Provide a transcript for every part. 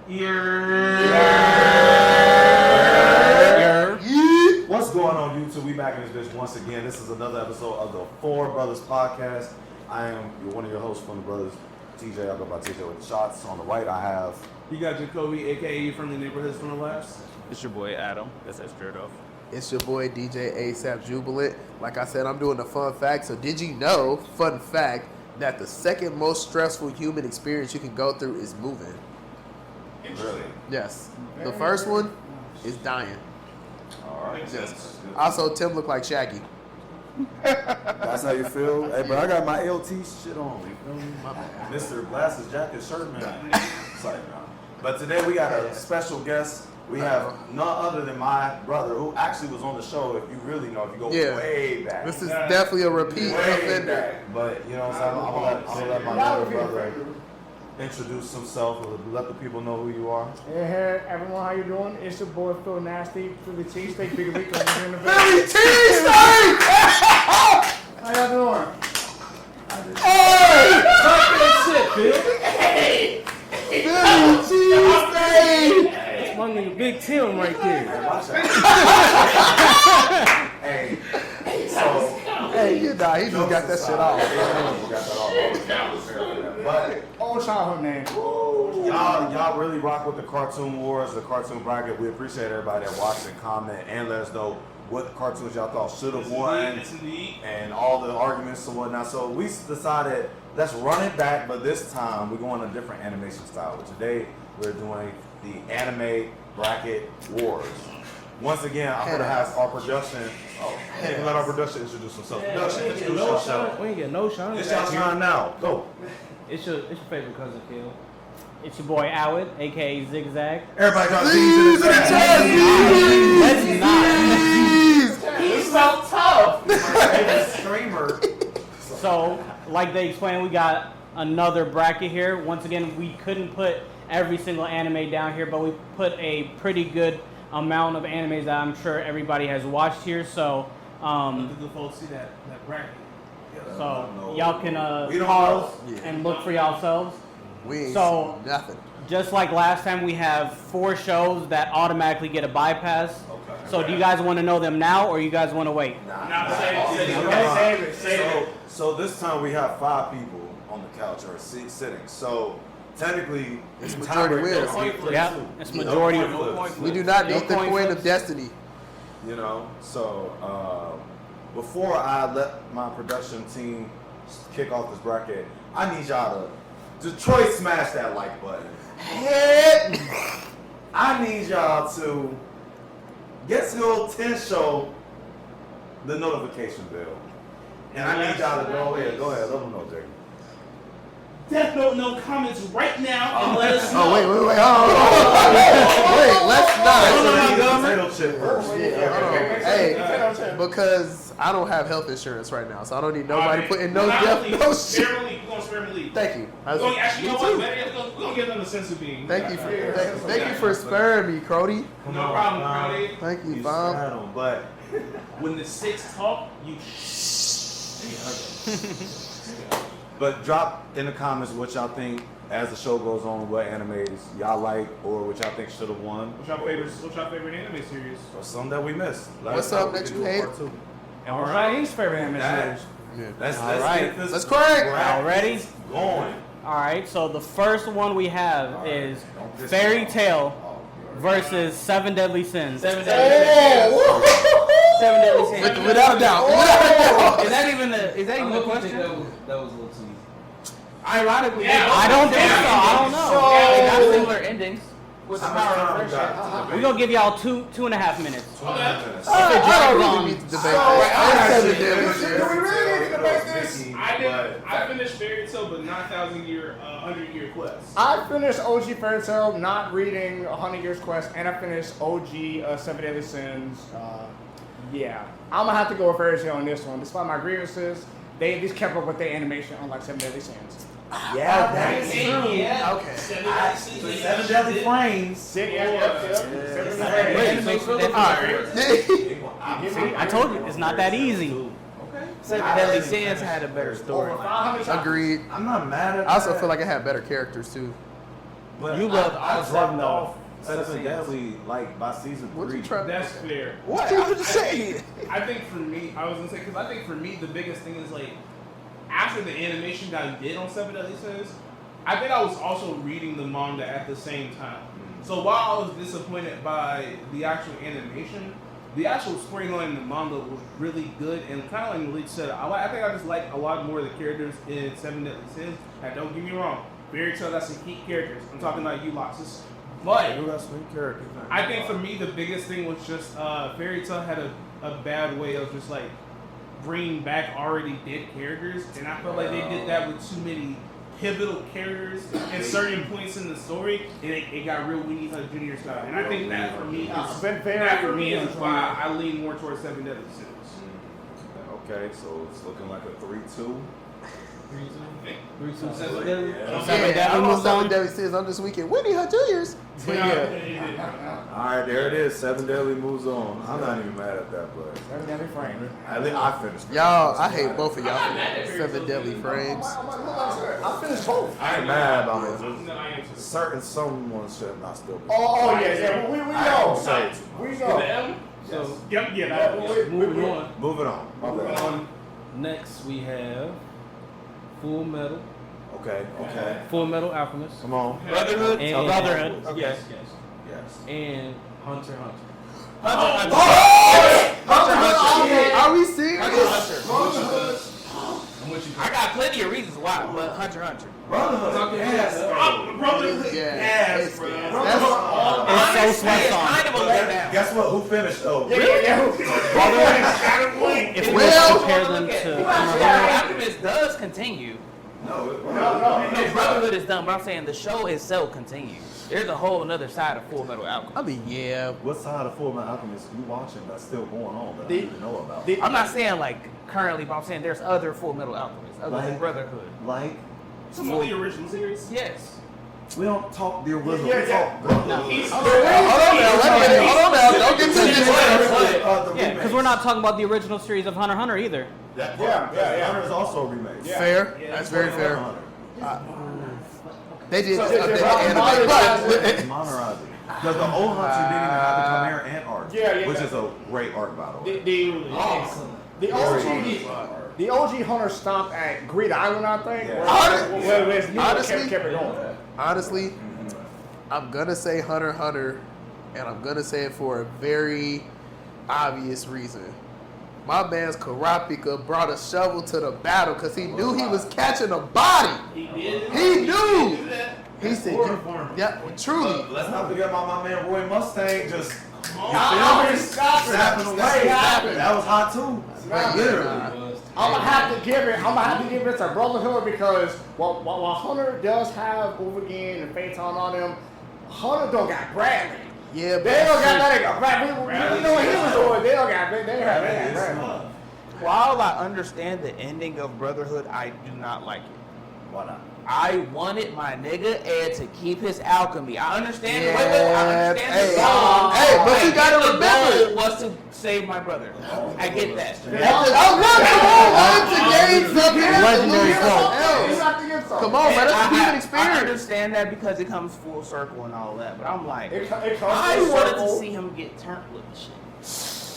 What's going on, YouTube? We back in this bitch once again. This is another episode of the Four Brothers podcast. I am one of your hosts from the Brothers, TJ. I'll go by TJ with the shots. On the right, I have... You got Jacoby, a.k.a. from the neighborhoods from the left. It's your boy Adam. That's straight off. It's your boy DJ ASAP Jubilant. Like I said, I'm doing the fun fact. So did you know, fun fact, that the second most stressful human experience you can go through is moving? Really? Yes. The first one is dying. Alright. Yes. Also, Tim looked like Shaggy. That's how you feel? Hey, bro, I got my LT shit on. You feel me? My bad. Mr. Glasses Jacket shirt, man. It's like, but today we got a special guest. We have none other than my brother, who actually was on the show, if you really know, if you go way back. This is definitely a repeat offender. Back. But, you know what I'm saying? I'm going to let my younger brother introduce himself, let the people know who you are. Hey, everyone, how you doing? It's your boy Phil Nasty, Philly Cheesesteak, Big Rico. Philly Cheesesteak! How y'all doing? Hey! Talk that shit, Phil. Philly Cheesesteak! One nigga, Big Tim right there. Watch that. Hey, so... Hey, you know, he just got that shit off. But Old childhood name. y'all really rock with the cartoon wars, the cartoon bracket. We appreciate everybody that watched and comment and let us know what cartoons y'all thought should have won and all the arguments and whatnot. So we decided let's run it back, but this time we're going a different animation style. Today we're doing the anime bracket wars. Once again, I'm gonna have our production. Let our production introduce themselves. Production, introduce yourself. We ain't get no shine. It's y'all time now. Go. It's your favorite cousin, Phil. It's your boy Awad, aka Zigzag. Everybody got these in the chat. Let's not. He's so tough. Streamer. So, like they explained, we got another bracket here. Once again, we couldn't put every single anime down here, but we put a pretty good amount of animes that I'm sure everybody has watched here. So, Did the folks see that bracket? so y'all can pause and look for yourselves. We ain't So- seen nothing. Just like last time, we have 4 shows that automatically get a bypass. Okay. So do you guys want to know them now, or you guys want to wait? Save it. So this time we have 5 people on the couch or sitting. So technically, It's majority wins. Yeah, it's majority. We do not No need the coin coin flips. of destiny. You know, so before I let my production team kick off this bracket, I need y'all to Detroit smash that like button. I need y'all to get to 10 show the notification bell. And I need y'all to go ahead, let them know, Jake. Death Note, no comments right now, and let us know. Oh, wait, hold on. Wait, let's not. Potato chip first. Hey, because I don't have health insurance right now, so I don't need nobody putting no death, no shit. Spare me leave. We're going to spare me leave. Thank you. Actually, you know Me what? too. Better yet, we're going to get another sense of being. Thank you for sparing me, Crody. No problem, Crowdy. Thank you, You Bob. had 'em, but When the 6 talk, you But drop in the comments what y'all think as the show goes on, what animes y'all like or what y'all think should have won. What's your favorite anime series? Or some that we missed. Let What's us know. up We next can do page? a part 2. All right. His favorite anime That- series. Let's right. get this Let's crank. Y'all ready? going. All right. So the first one we have is Fairy Tail versus 7 Deadly Sins. 7 Deadly Sins. Without a doubt. Is that even the question? That was a little too easy. Ironically, I don't think so. I don't know. They got similar endings with the How much power time of we friendship. got? We're gonna give y'all 2.5 minutes. 2.5 minutes. I don't really need to debate this. Do we really need to debate this? I finished Fairy Tail, but not 100-year quest. I finished OG Fairy Tail, not reading 100 Years Quest, and I finished OG 7 Deadly Sins. Yeah. I'm going to have to go with Fairy Tail on this one. Despite my grievances, they at least kept up with their animation, unlike 7 Deadly Sins. Yeah, that's true. Yeah. Okay. 7 Deadly Flames. I told you it's not that easy. 7 Deadly Sins had a better story. Agreed. I'm not mad at I also that. feel like it had better characters too. But You loved I all dropped 7 off of Seven Deadly like by season What 3. you trying That's fair. What you just say? I think for me, I was gonna say, because I think for me the biggest thing is like after the animation that I did on Seven Deadly Sins, I think I was also reading the manga at the same time. So while I was disappointed by the actual animation, the actual storyline in the manga was really good, and kind of like Malik said, I think I just like a lot more of the characters in Seven Deadly Sins. And don't get me wrong, Fairy Tail got some key characters. I'm talking about you lots. But Who got some characters? I think for me the biggest thing was just Fairy Tail had a bad way of just like bringing back already dead characters, and I felt like they did that with too many pivotal characters at certain points in the story, and it got real Winnie Hut Jr. style. And I think that for me is why I lean more towards Seven Deadly Sins. Okay, so it's looking like a 3-2. 3-2 Seven Yeah. Deadly. Yeah, Seven Deadly I'm on moves on. 7 Deadly Sins on this weekend. Winnie her juniors. But yeah. All right, there it is. Seven Deadly moves on. I'm not even mad at that, but Seven Deadly Frames. I finished. Y'all, I hate both of y'all for 7 Deadly Frames. I finished both. I ain't mad about it. No, I am too. Certain someone should not still be. Oh yeah. We I don't say know. it too We much. The know. M? So Yep, yeah, that moving on. Moving on. My bad. Next we have Full Metal, Okay. Full Metal Alchemist, Come on. Brotherhood. and Brotherhood. Okay. Yes, Yes. and Hunter x Hunter. Are we serious? I got plenty of reasons why, but Hunter x Hunter. Brotherhood, Yeah. yes, bro. That's It's so Honestly, it's sweat kind of a letdown. Guess what? Who finished though? If we Well- compare them to Alchemist does continue. No. No, Brotherhood is done, but I'm saying the show itself continues. There's a whole another side of Full Metal Alchemist. I mean, yeah. What side of Full Metal Alchemist you watching that's still going on that I The- didn't know about? I'm not saying like currently, but I'm saying there's other Full Metal Alchemists other than Like- Brotherhood. Like Some of the original series. Yes. we don't talk the original. Yeah, we yeah. talk Brotherhood. Hold on now, wait a minute. Hold on now. Don't get to this. yeah, because we're not talking about the original series of Hunter x Hunter either. That Yeah. Hunter is also a remake. Fair. That's very fair. Hunter. They did So just update they're the anime, modernizing but Monorizing. Because the old Hunter didn't even have the Chimera Ant arc. Yeah. Which is a great arc, by the way. The OG Hunter stopped at Greed Island, I think. Yeah. Where his new Honestly- kept it going. honestly, I'm gonna say Hunter x Hunter, and I'm gonna say it for a very obvious reason. My man's Karapika brought a shovel to the battle because he knew he was catching a body. He did. He knew. did that. He said, "Yeah, truly." Let's not forget about my man Roy Mustang just Snapping snapping away. That was hot too. Literally. I'm gonna have to give it to Brotherhood because while Hunter does have Overgain and Phaeton on them, Hunter don't got Bradley. Yeah, They don't got that nigga Bradley. You know what he was doing? They don't got Bradley. While I understand the ending of Brotherhood, I do not like it. Why not? I wanted my nigga Ed to keep his alchemy. I understand the Yeah, way, I understand hey, the song. hey, but you I gotta get the remember- goal was to save my brother. I get that. Legendary quote. Come on, man, that's a human I experience. understand that because it comes full circle and all that, but I'm like, It comes I full wanted circle. to see him get turned with the shit.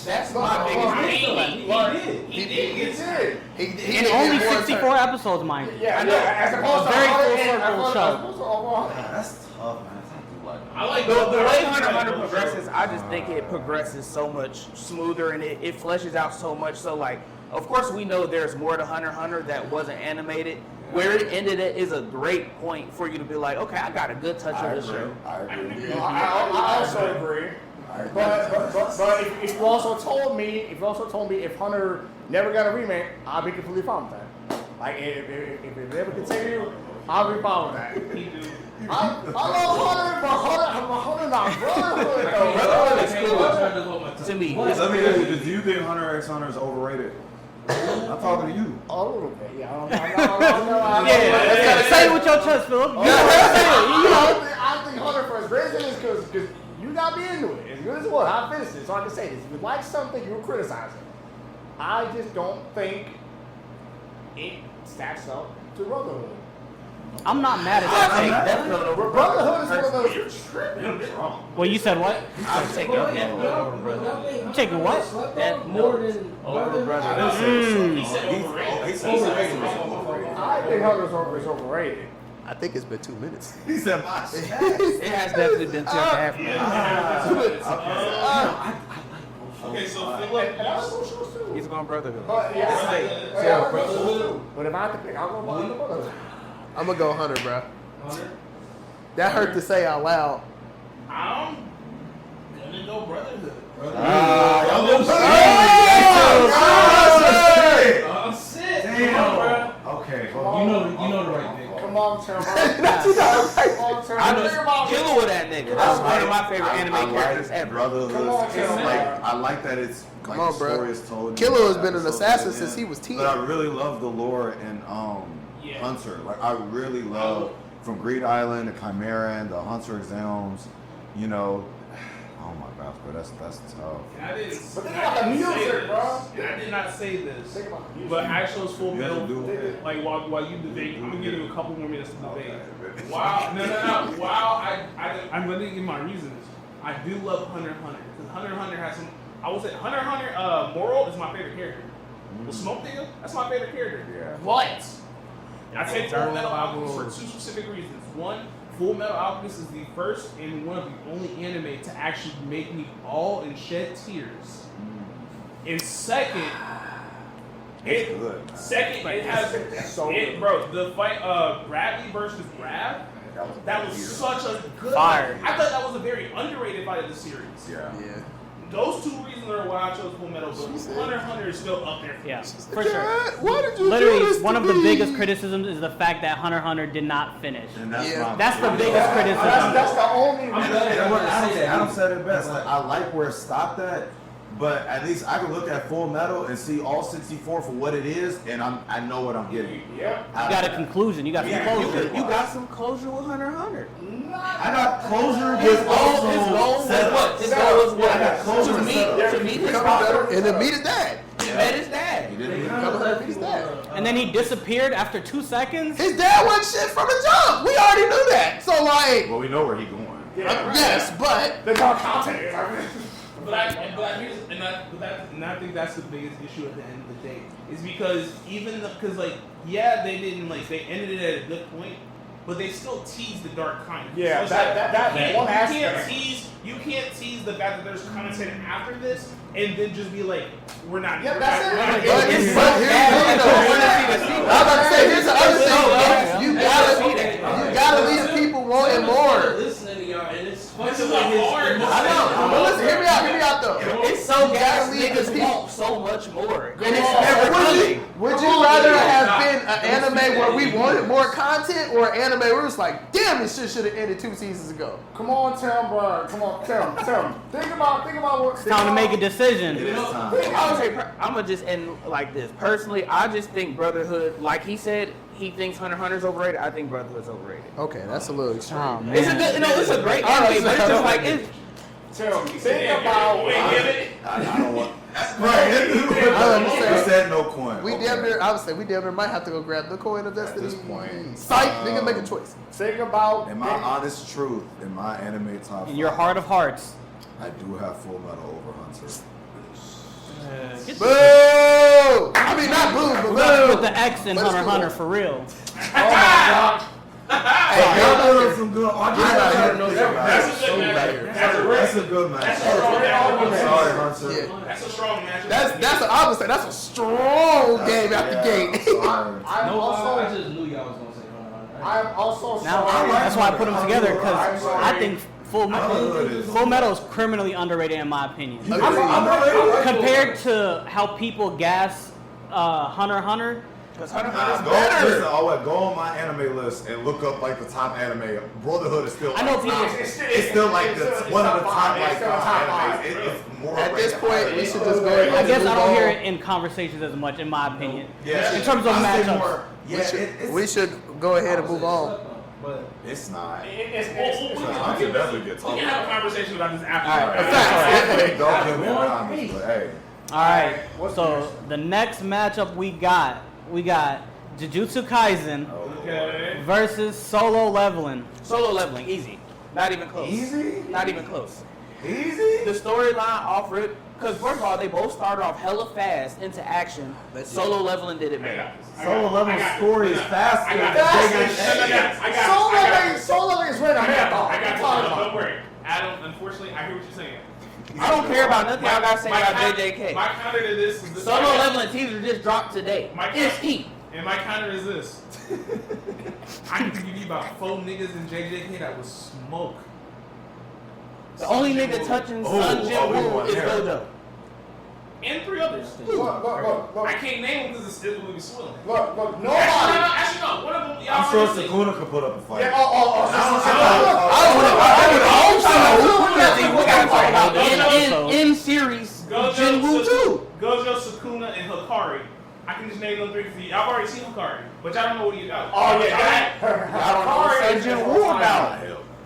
That's my biggest thing. He did. He did. He In did only get more 64 episodes, mind you. Yeah, I know. as opposed to Very full 100 circle as show. opposed to over 100. That's tough, man. I do like I like The way Hunter x Hunter progresses, I just think it progresses so much smoother and it fleshes out so much. So, like, of course, we know there's more to Hunter x Hunter that wasn't animated. Where it ended at is a great point for you to be like, okay, I got a good touch of the show. I agree. I also agree. But if you also told me if Hunter never got a remake, I'd be completely fine with that. Like if it never continued, I'll be fine with that. He do. I love Hunter, but Hunter not Brotherhood though. Brotherhood is cool to me. Let me ask you, do you think Hunter x Hunter is overrated? I'm talking to you. A little bit, yeah. Say it with your chest, Philip. I think Hunter for his reason is because you got me into it. As good as it was, I finished it, so I can say this. If you like something, you will criticize it. I just don't think it stacks up to Brotherhood. I'm not mad at that take. Death Note over Brotherhood is one of those. You're tripping. Well, you said what? I'm taking Death Note over Brotherhood. You taking what? Death Note over Brotherhood. He said overrated. He said overrated. I think Hunter is overrated. I think it's been 2 minutes. He said my shit. It has definitely been 2.5 minutes. Okay, so Philip. And I was so sure too. He's going Brotherhood. But yeah, but if I have to pick, I'll go Brotherhood. I'm gonna go Hunter, bro. That hurt to say out loud. I'm gonna go Brotherhood. I'm sick. Damn. Okay. Well, You know the right thing. Come on, Tim. Come on, Tim. I know Killer with that nigga. That's one of my favorite anime characters ever. Brotherhood. Come on, It's Tim. like I like that it's Come like on, the bro. story is told. Killer has been an episodes assassin at the since end. he was 10. But I really love the lore in Yeah. Hunter. Like I really love from Greed Island to Chimera and the Hunter exams. You know, oh my gosh, bro, that's tough. And I didn't. But think I about the didn't say music, this. bro. And I did not say this. Think about the music. But Axel's Full You have to Metal. do it. Like while you debate, I'm gonna give you a couple more minutes to debate. Okay. Wow, no. Wow, I'm gonna give my reasons. I do love Hunter x Hunter because Hunter x Hunter has some. I will say Hunter x Hunter. Moral is my favorite character. The Smoke Deal, that's my favorite character. Yeah. What? I take Full Metal Alchemist for two specific reasons. One, Full Metal Alchemist is the first and one of the only anime to actually make me bawl and shed tears. And second, It's good. it has So it, good. bro. The fight, Bradley versus Brad. That was such a good. Fire. I thought that was a very underrated fight of the series. Yeah. Yeah. Those two reasons are why I chose Full Metal, but said- Hunter x Hunter is still up there. Yeah, for sure. Why did you do Literally, this one to of the me? biggest criticisms is the fact that Hunter x Hunter did not finish. And that's Yeah. my That's the biggest criticism. That's the only. Adam said it best. Like, I like where it stopped at, but at least I can look at Full Metal and see all 64 for what it is, and I know what I'm getting. Yep. You got a conclusion. You got some closure. You got some closure with Hunter x Hunter. I got closure His with goal also was set what? up. His goal was what? I got closure To meet his Come father. better and then meet his dad. He met his dad. He didn't Come better and meet his dad. And then he disappeared after 2 seconds. His dad wasn't shit from the jump. We already knew that. So like, Well, we know where he's going. yes, but There's no content. But I think that's the biggest issue at the end of the day is because because they didn't they ended it at a good point, but they still tease the dark content. Yeah, it's that one aspect. You can't tease the fact that there's content after this and then just be like, we're not. Yeah, we're that's not- it. we're not But getting here's this. the thing, though. I'm about to say, here's the other thing. You gotta leave the people wanting more. Listening to y'all, and it's This is hard. I know, but listen, hear me out though. It's so You gotta gas leave niggas the people. want so much more. And And it's never coming. Would you rather have been an anime where we wanted more content or an anime where it's like, damn, this shit should have ended 2 seasons ago? Come on, Tim, bro. Come on, Tim. Think about what. It's time to make a decision. It is time. I would say, I'm gonna just end like this. Personally, I just think Brotherhood, like he said, he thinks Hunter x Hunter's overrated. I think Brotherhood's overrated. Okay, that's a little extreme. It's a good, it's a great anime, but it's just like it's. Tim, think about. I don't want. Right. He said no coin. We Okay. damn near, I would say, we damn near might have to go grab the coin of destiny. this point, Psych, nigga, make a choice. Think about. In my honest truth, in my anime top In your 5, heart of hearts. I do have Full Metal over Hunter. Boo! I mean, not boo, but With boo. the X in But it's Hunter x cool. Hunter for real. Oh my God. Hey, y'all know some good arguments. That's a good match. That's a good match. Sorry, Hunter. Yeah. That's a strong match. I would say that's a strong game out the gate. Sorry. I'm I also. just knew y'all was gonna say Hunter x Hunter. I'm also Now, sorry. that's why I put them together because I'm sorry. I think Full Metal is criminally underrated in my opinion. Compared to how people gas Hunter x Hunter. Because Hunter x Nah, Hunter's go, better. listen, go on my anime list and look up like the top anime. Brotherhood is still. I know like, people- top. It's still like one of the top like top five. animes. It's more At this rated point, higher. we should just go ahead I and guess move I don't on. hear it in conversations as much, in my opinion. Yeah, In terms of I say matchups. more- Yeah, We should go ahead and move on. But it's not. It's I can definitely get We talked can have a about. conversation about this after. All right. Facts. Don't give me a comment, but hey. All right. What's So the next matchup we got Jujutsu Kaisen Okay. versus Solo Leveling. Solo Leveling, easy. Not even close. Easy? Not even close. Easy? The storyline off rip, because first of all, they both started off hella fast into action. Solo Leveling did it better. Solo Leveling story is faster than Solo Leveling is winning a marathon. I got you. Don't worry. Adam, unfortunately, I hear what you're saying. I don't care about nothing I gotta say about JJK. My counter to this is Solo Leveling teaser just dropped today. It's heat. And my counter is this. I can give you about 4 niggas in JJK that was smoke. The only nigga touching Sun Jin-woo is Gojo. And 3 others. Look. I can't name them because it will be swilling. Look, nobody. Actually, no. One of them, y'all I'm sure already seen. Sakuna could put up a fight. Yeah, We gotta talk about in series Jin-woo too. Gojo, Sukuna, and Hikari. I can just name them 3 for you. I've already seen Hikari, but y'all don't know what you got. Oh yeah, I don't know what Jin-woo about.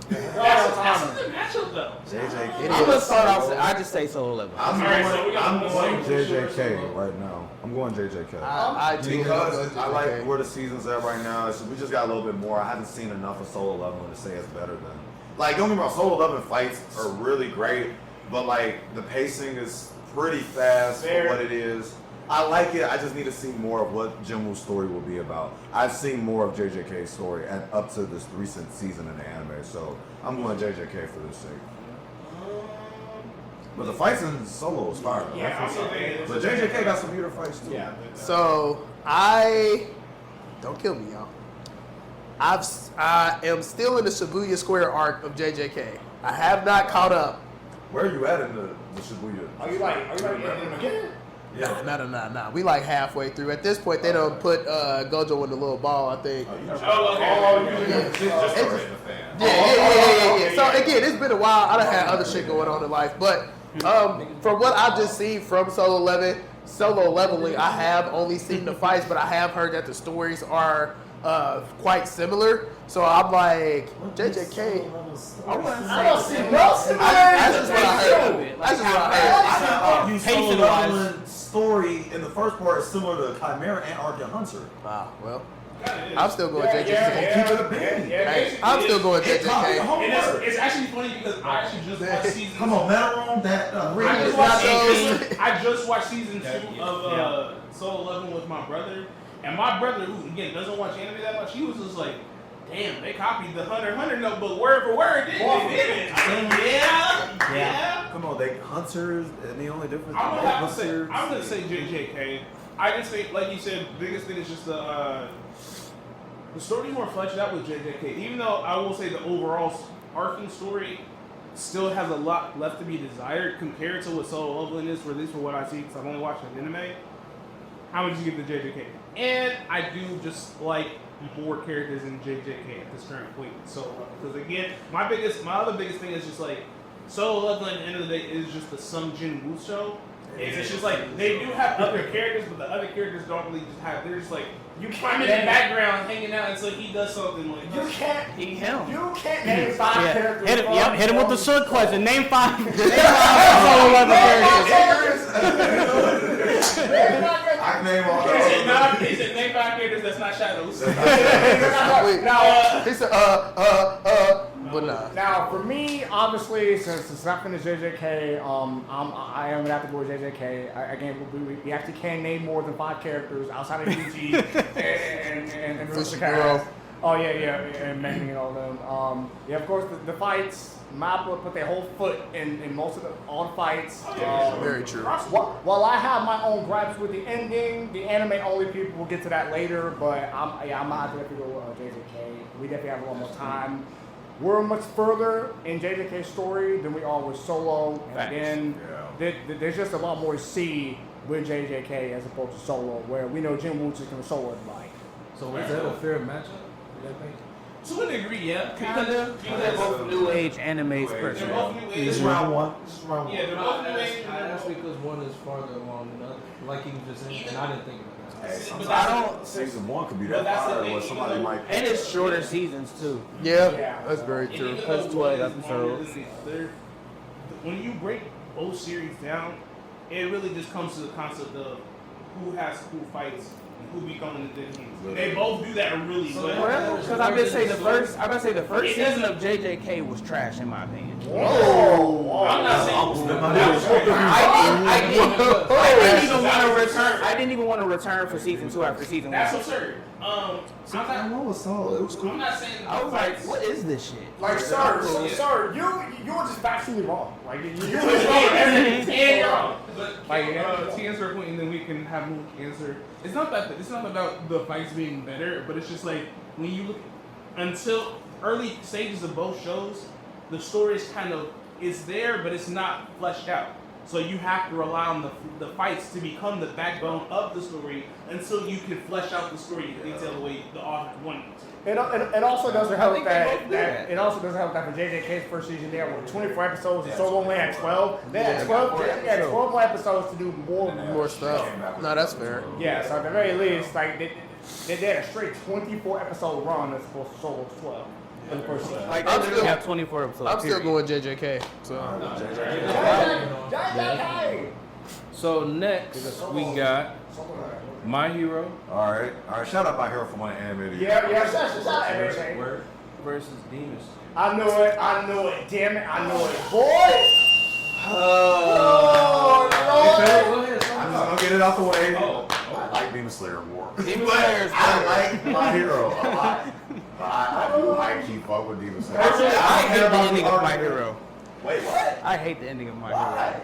That's a good matchup though. JJK. I'm gonna start off. I just say Solo Leveling. I'm going JJK right now. I'm going JJK. I do Because I like JJK. where the season's at right now. We just got a little bit more. I haven't seen enough of Solo Leveling to say it's better than. Like, don't get me wrong, Solo Leveling fights are really great, but like the pacing is pretty fast for what it is. I like it. I just need to see more of what Jinwoo's story will be about. I've seen more of JJK's story and up to this recent season in the anime, so I'm going JJK for this sake. But the fights in Solo is fire. Though. Yeah, I'm saying. But JJK got some beautiful fights too. Yeah. So don't kill me, y'all. I am still in the Shibuya Square arc of JJK. I have not caught up. Where are you at in the Shibuya? Are you like in the beginning? Yeah. No. We like halfway through. At this point, they don't put Gojo in the little ball, I think. Yeah. So again, it's been a while. I done had other shit going on in life, but from what I've just seen from Solo Leveling, I have only seen the fights, but I have heard that the stories are quite similar. So I'm like, JJK. I don't see no similarities. That's just what I heard. That's just what I heard. I can argue Solo Pacing-wise. Leveling's story in the first part is similar to Chimera and Arc and Hunter. Well, I'm still going JJK. Keep it a bean. Hey, I'm still going JJK. And it's actually funny because I actually just watched season. Come on, Metal Room, that I just watched season 2 of Solo Leveling with my brother, and my brother, who again doesn't watch anime that much, he was just like, "Damn, they copied the Hunter x Hunter note, but word for word, they did it." I mean, yeah. Come on, they Hunters, and the only difference. I'm gonna say JJK. I just think, like you said, the biggest thing is just the story's more fleshed out with JJK. Even though I will say the overall arcing story still has a lot left to be desired compared to what Solo Leveling is, for at least for what I see, because I've only watched an anime. How would you give the JJK? And I do just like more characters in JJK at this current point. So, because again, my other biggest thing is just like Solo Leveling. At the end of the day, is just the Sung Jin Woo show. It's just like they do have other characters, but the other characters don't really just have. They're just like I'm in the background hanging out until he does something like You can't name 5 characters. Hit him with the short question. Name 5 Solo Leveling characters. I can name all He said name 5 characters that's not Shadows. He said, but nah. Now, for me, obviously, since I finished JJK, I am gonna have to go with JJK. Again, we actually can't name more than 5 characters outside of Yuji and the rest of the cast. Oh yeah, and Meng and all of them. Yeah, of course, the fights. Mappa put their whole foot in most of all the fights. Very true. While I have my own gripes with the ending, the anime only people will get to that later. But I'm gonna have to definitely go with JJK. We definitely have a lot more time. We're much further in JJK's story than we are with Solo, and then there's just a lot more to see with JJK as opposed to Solo, where we know Jin Woo's just gonna solo everybody. So is that a fair matchup? Do you think? To a degree, yeah. Kinda. They're both new age animes, They're personally. both new age. This is round one. This is round one. Yeah, they're both new age. I asked because one is farther along than the other. Like you just said, and I didn't think about that. Hey, But sometimes season 1 could be But that that's the fire thing, where somebody even though- might. And it's shorter seasons too. Yeah, that's very And true. even That's though 12 one is longer episodes. than the other, when you break both series down, it really just comes to the concept of who has cool fights who becoming the Kings. They both do that really well. Well, because I'm gonna say the first season of JJK was trash in my opinion. Whoa! I'm not saying. I didn't even want to return for season 2 after season 1. That's absurd. I'm was solid. It was cool. not saying. I was like, what is this shit? Like, sir, you were just factually wrong. Like, you were just And wrong. you're wrong. But Like, to answer a point, and then we can have Mook answer. It's not about the fights being better, but it's just like when you look until early stages of both shows, the story is kind of is there, but it's not fleshed out. So you have to rely on the fights to become the backbone of the story until you can flesh out the story in detail the way the author wanted it to. It also doesn't help think they both do that that. it also doesn't help that for JJK's first season they had 24 episodes and Solo only had 12. They had 12 more episodes to do more stuff. No, that's fair. Yeah, so at the very least, like they had a straight 24 episode run as opposed to Solo's 12 in the first season. Like, I'm they still- have 24 episodes. I'm still period. going JJK. So JJK! So next we got My Hero All right. Shout out My Hero for my animated. Yeah, shout out everything. versus Demon Slayer. I knew it, damn it, I knew it. Boy! Go ahead. I'm just gonna get it out the way. I like Demon Slayer more. Demon Slayer is I like My Hero a lot. But I do high key fuck with Demon Slayer. Actually, I hate the about ending of My argument. Hero. Wait, what? I hate the ending of My Hero. Why?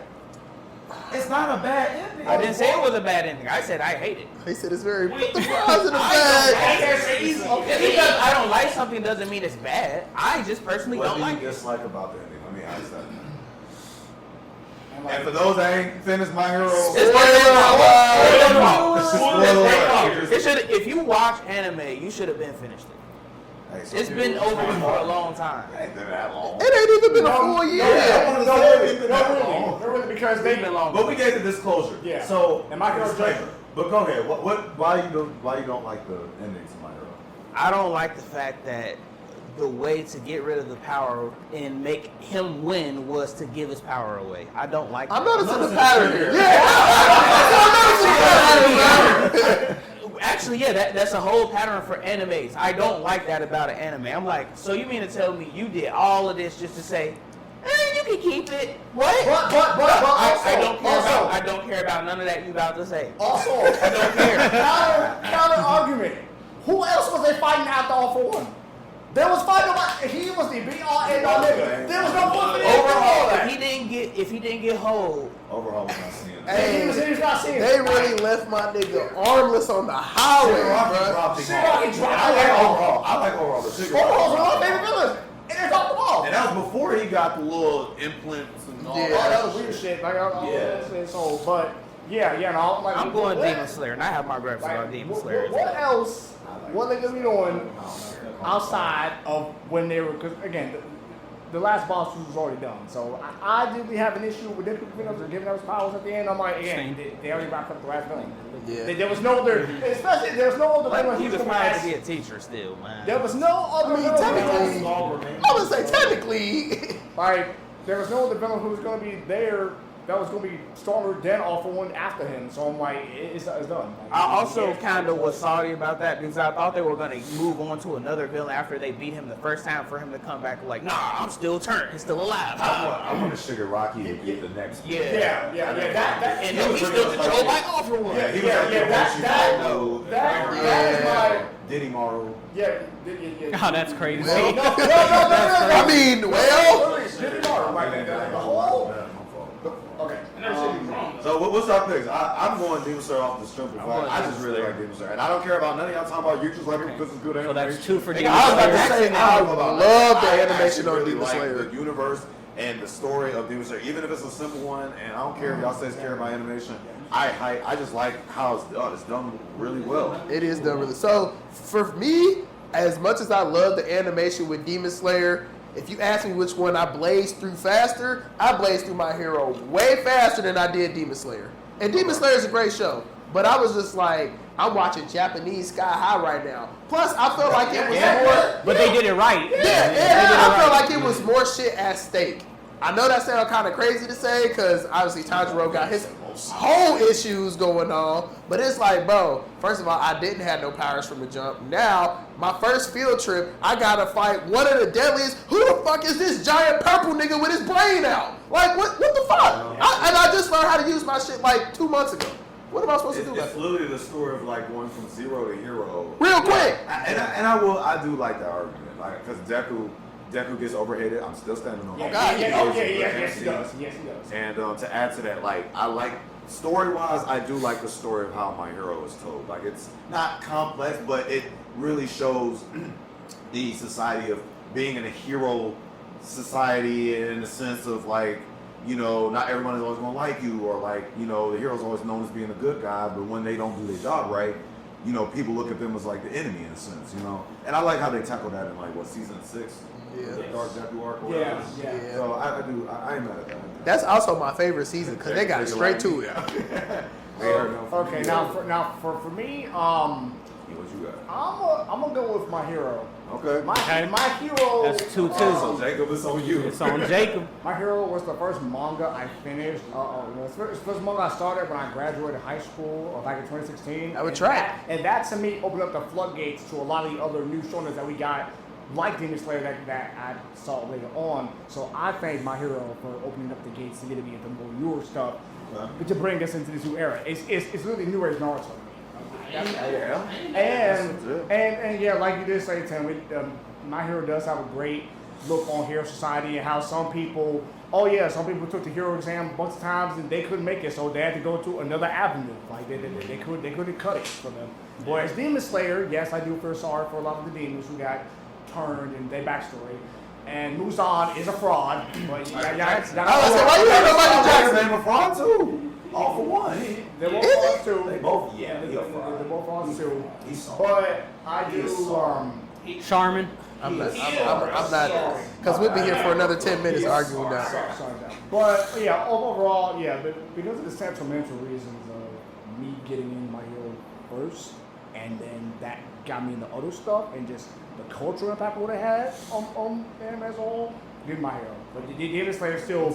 It's not a bad ending. I didn't say it was a bad ending. I said I hate it. he said it's very put the fries in the Just bag. because I don't like something doesn't mean it's bad. I just personally What don't do you like it. dislike about the ending? Let me ask that. And for those that ain't finished My Hero, It should. If you watch anime, you should have been finished it. Hey, so It's been over for a long time. It ain't been that long. It ain't even been a full year. No, really, because It's they been long. But we gave the disclosure. Yeah. So And My Hero's disclaimer. different. But go ahead. Why you don't like the endings of My Hero? I don't like the fact that the way to get rid of the power and make him win was to give his power away. I don't like I'm that. noticing the pattern here. Actually, yeah, that's a whole pattern for animes. I don't like that about an anime. I'm like, so you mean to tell me you did all of this just to say, you can keep it? What? I don't care about none of that you about to say. Also, I don't care. counter argument. Who else was they fighting after All for One? There was fighting about he was the be all end all nigga. There was no point for them to do all Overall, that. if he didn't get hold, Overall, we're not seeing it. He was not seeing They it. really left my nigga armless on the highway, bro. Shiraki dropped I like overall. The Sugar Overall's one of my favorite villains. And they dropped the ball. And that was before he got the little implants and all Yeah. Oh, that that was weird shit. Like, Yeah. so, but yeah, no, like I'm going what- Demon Slayer, and I have my gripes about Like, Demon Slayer. what else? What they gonna be doing outside of when they were? Because again, the last boss was already done. So I didn't have an issue with them giving us powers at the end. I'm like, again, they already wrapped up the last villain. Yeah. There was no other, especially there's no other Like, villain he who's was gonna trying to ask- be a teacher still, man. There was no other I mean, villain. technically, I would say technically. Like, there was no other villain who was going to be there that was going to be stronger than All for One after him. So I'm like, it's done. I also kind of was sorry about that because I thought they were going to move on to another villain after they beat him the first time for him to come back like, nah, I'm still turned. He's still alive. I want to Sugar Rocky to get the next. Yeah. That, And then he's still controlled by All for One. Yeah, he was Yeah, like yeah, the that Roshi is Fuego, my. Diddy Maru. Yeah. Oh, that's crazy. No. I mean, well, Diddy Maru, like, the whole. Okay. So what's our picks? I'm going Demon Slayer off the strength of fact. I just really like Demon Slayer, and I don't care about none of y'all talking about you just like this is good So animation. that's 2 for Nigga, Demon I was about to Slayer. say, I I love the animation actually on really Demon like Slayer. the universe and the story of Demon Slayer, even if it's a simple one. And I don't care if y'all say care about animation. I just like how it's done. It's done really well. it is done really. So for me, as much as I love the animation with Demon Slayer, if you ask me which one I blazed through faster, I blazed through My Hero way faster than I did Demon Slayer. And Demon Slayer is a great show, but I was just like, I'm watching Japanese Sky High right now. Plus, I felt like it was more. But they did it right. Yeah, I felt like it was more shit at stake. I know that sounds kind of crazy to say because obviously Tanjiro got his whole issues going on, but it's like, bro, first of all, I didn't have no powers from the jump. Now, my first field trip, I gotta fight one of the deadliest. Who the fuck is this giant purple nigga with his brain out? Like, what the fuck? And I just learned how to use my shit like 2 months ago. What am I supposed to do? It's literally the story of like going from zero to hero. Real quick. I do like that argument, like because Deku gets overhated. I'm still standing on that. Yes, he does. And to add to that, like I like story-wise, I do like the story of how My Hero is told. Like it's not complex, but it really shows the society of being in a hero society in the sense of like, you know, not everyone is always gonna like you, or like, you know, the hero's always known as being a good guy, but when they don't do their job right, you know, people look at them as like the enemy in a sense, you know. And I like how they tackle that in like what, season 6? Yeah. The Dark Deku arc. Or Yeah. whatever. So I ain't mad at that. That's also my favorite season because they got straight to it. Okay, now for me, What you got? I'm gonna go with My Hero. Okay. My Hero. That's 2-2. So Jacob, it's on you. It's on Jacob. My Hero was the first manga I finished. It was the first manga I started when I graduated high school back in 2016. I would try. And that to me opened up the floodgates to a lot of the other new shonens that we got, like Demon Slayer that I saw later on. So I thank My Hero for opening up the gates to get me into more newer stuff, but to bring us into this new era. It's really new age Naruto. And yeah, like you did say, Tim, My Hero does have a great look on Hero Society and how some people took the Hero exam a bunch of times and they couldn't make it, so they had to go to another avenue. Like they couldn't cut it for them. Whereas Demon Slayer, yes, I do feel sorry for a lot of the demons who got turned in their backstory. And Muzan is a fraud, but why you hate nobody Jackson? Name a fraud too. All for one. They're both frauds too. They both, yeah. They're both frauds too. He's But I do. Charmin. I'm not, because we'll be here for another 10 minutes arguing that. Sorry. But yeah, overall, yeah, but because of the sentimental reasons of me getting in My Hero first, and then that got me into other stuff, and just the cultural impact what it had on anime as a whole, did My Hero. But Demon Slayer still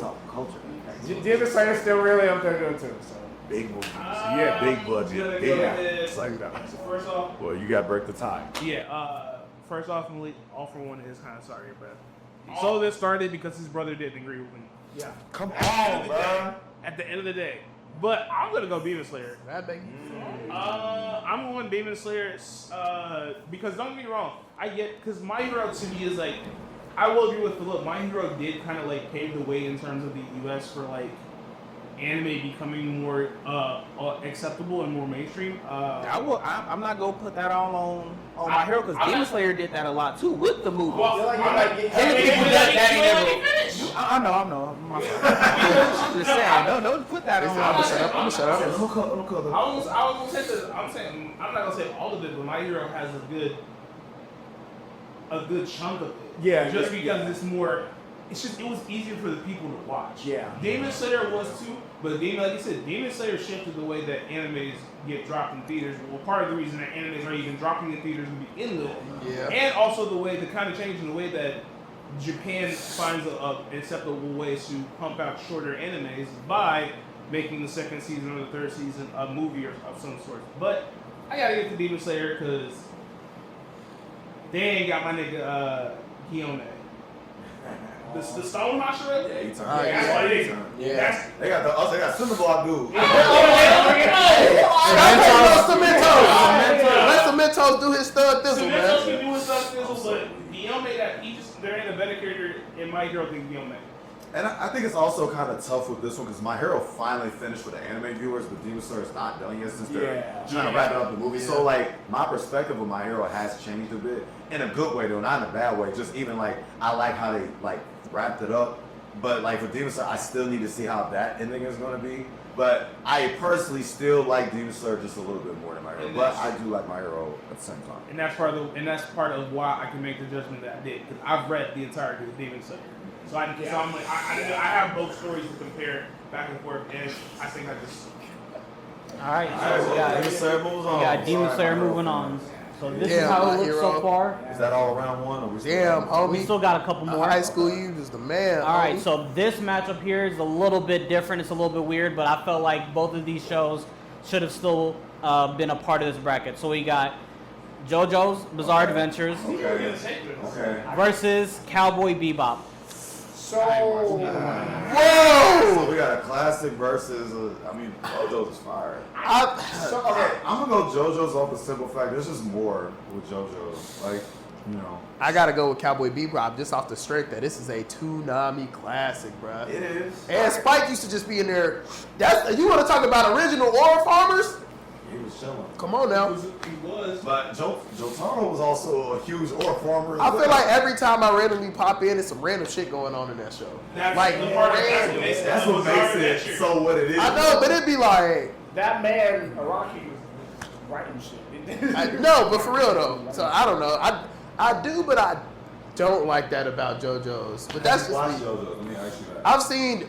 Demon Slayer still really up there good too. So. big movies. Yeah, big budget. It's like that. So first off, Well, you got to break the tie. first off, All For One is kind of sorry, but so this started because his brother didn't agree with me. Yeah. Come on, bro. At the end of the day, but I'm gonna go Demon Slayer. I'm going Demon Slayer because don't get me wrong, because My Hero to me is like, I will agree with Philip. My Hero did kind of like pave the way in terms of the U.S. for like anime becoming more acceptable and more mainstream. I'm not gonna put that all on My Hero because Demon Slayer did that a lot too with the movie. I know. Just saying, don't put that on. I'm gonna shut up. I'm not gonna say all of it, but My Hero has a good chunk of it. Yeah, just because it's more. It's just it was easier for the people to watch. Yeah. Demon Slayer was too, but like you said, Demon Slayer shifted the way that animes get dropped in theaters. Well, part of the reason that animes are even dropping in theaters to begin with, and also the kind of change in the way that Japan finds an acceptable ways to pump out shorter animes by making the second season or the third season a movie or of some sort. But I gotta get to Demon Slayer because they ain't got my nigga Hiyome. The Stone Hashira? Yeah, he turned. That's what it is. Yeah. They got Cinderblock dude. Let Cementos do his stud thistle, Cementos man. can do his stud thistle, but Hiyome, there ain't a better character in My Hero than Hiyome. And I think it's also kind of tough with this one because My Hero finally finished with the anime viewers, but Demon Slayer is not done yet since they're trying to wrap it up the movie. So like my perspective of My Hero has changed a bit in a good way though, not in a bad way. Just even like I like how they like wrapped it up, but like for Demon Slayer, I still need to see how that ending is going to be. But I personally still like Demon Slayer just a little bit more than My Hero, but I do like My Hero at the same time. And that's part of why I can make the judgment that I did because I've read the entirety of Demon Slayer. So I'm like, I have both stories to compare back and forth, and I think I just. All right, so we got Demon Slayer moving on. So this Yeah, is how my it looks hero. so far. Is that all round one? Or we still Damn, homie. We still got a couple more. High school, you was the man. All right, homie. so this matchup here is a little bit different. It's a little bit weird, but I felt like both of these shows should have still been a part of this bracket. So we got JoJo's Bizarre Adventures Okay. versus Cowboy Bebop. So, Whoa! So we got a classic versus. JoJo's is fire. okay. I'm gonna go JoJo's off the simple fact there's just more with JoJo's. I gotta go with Cowboy Bebop just off the strength that this is a Toonami classic, bruh. It is. And Spike used to just be in there. You want to talk about original oil farmers? He was chilling. Come on now. He was. But Jotaro was also a huge ore farmer. I feel like every time I randomly pop in, there's some random shit going on in that show. That's Like, the part random. that's what makes it so what it is. I know, but it'd be like, That man, Araki, was writing shit. no, but for real though. So I don't know. I do, but I don't like that about JoJo's. But that's just Watch me. JoJo. Let me ask you that. I've seen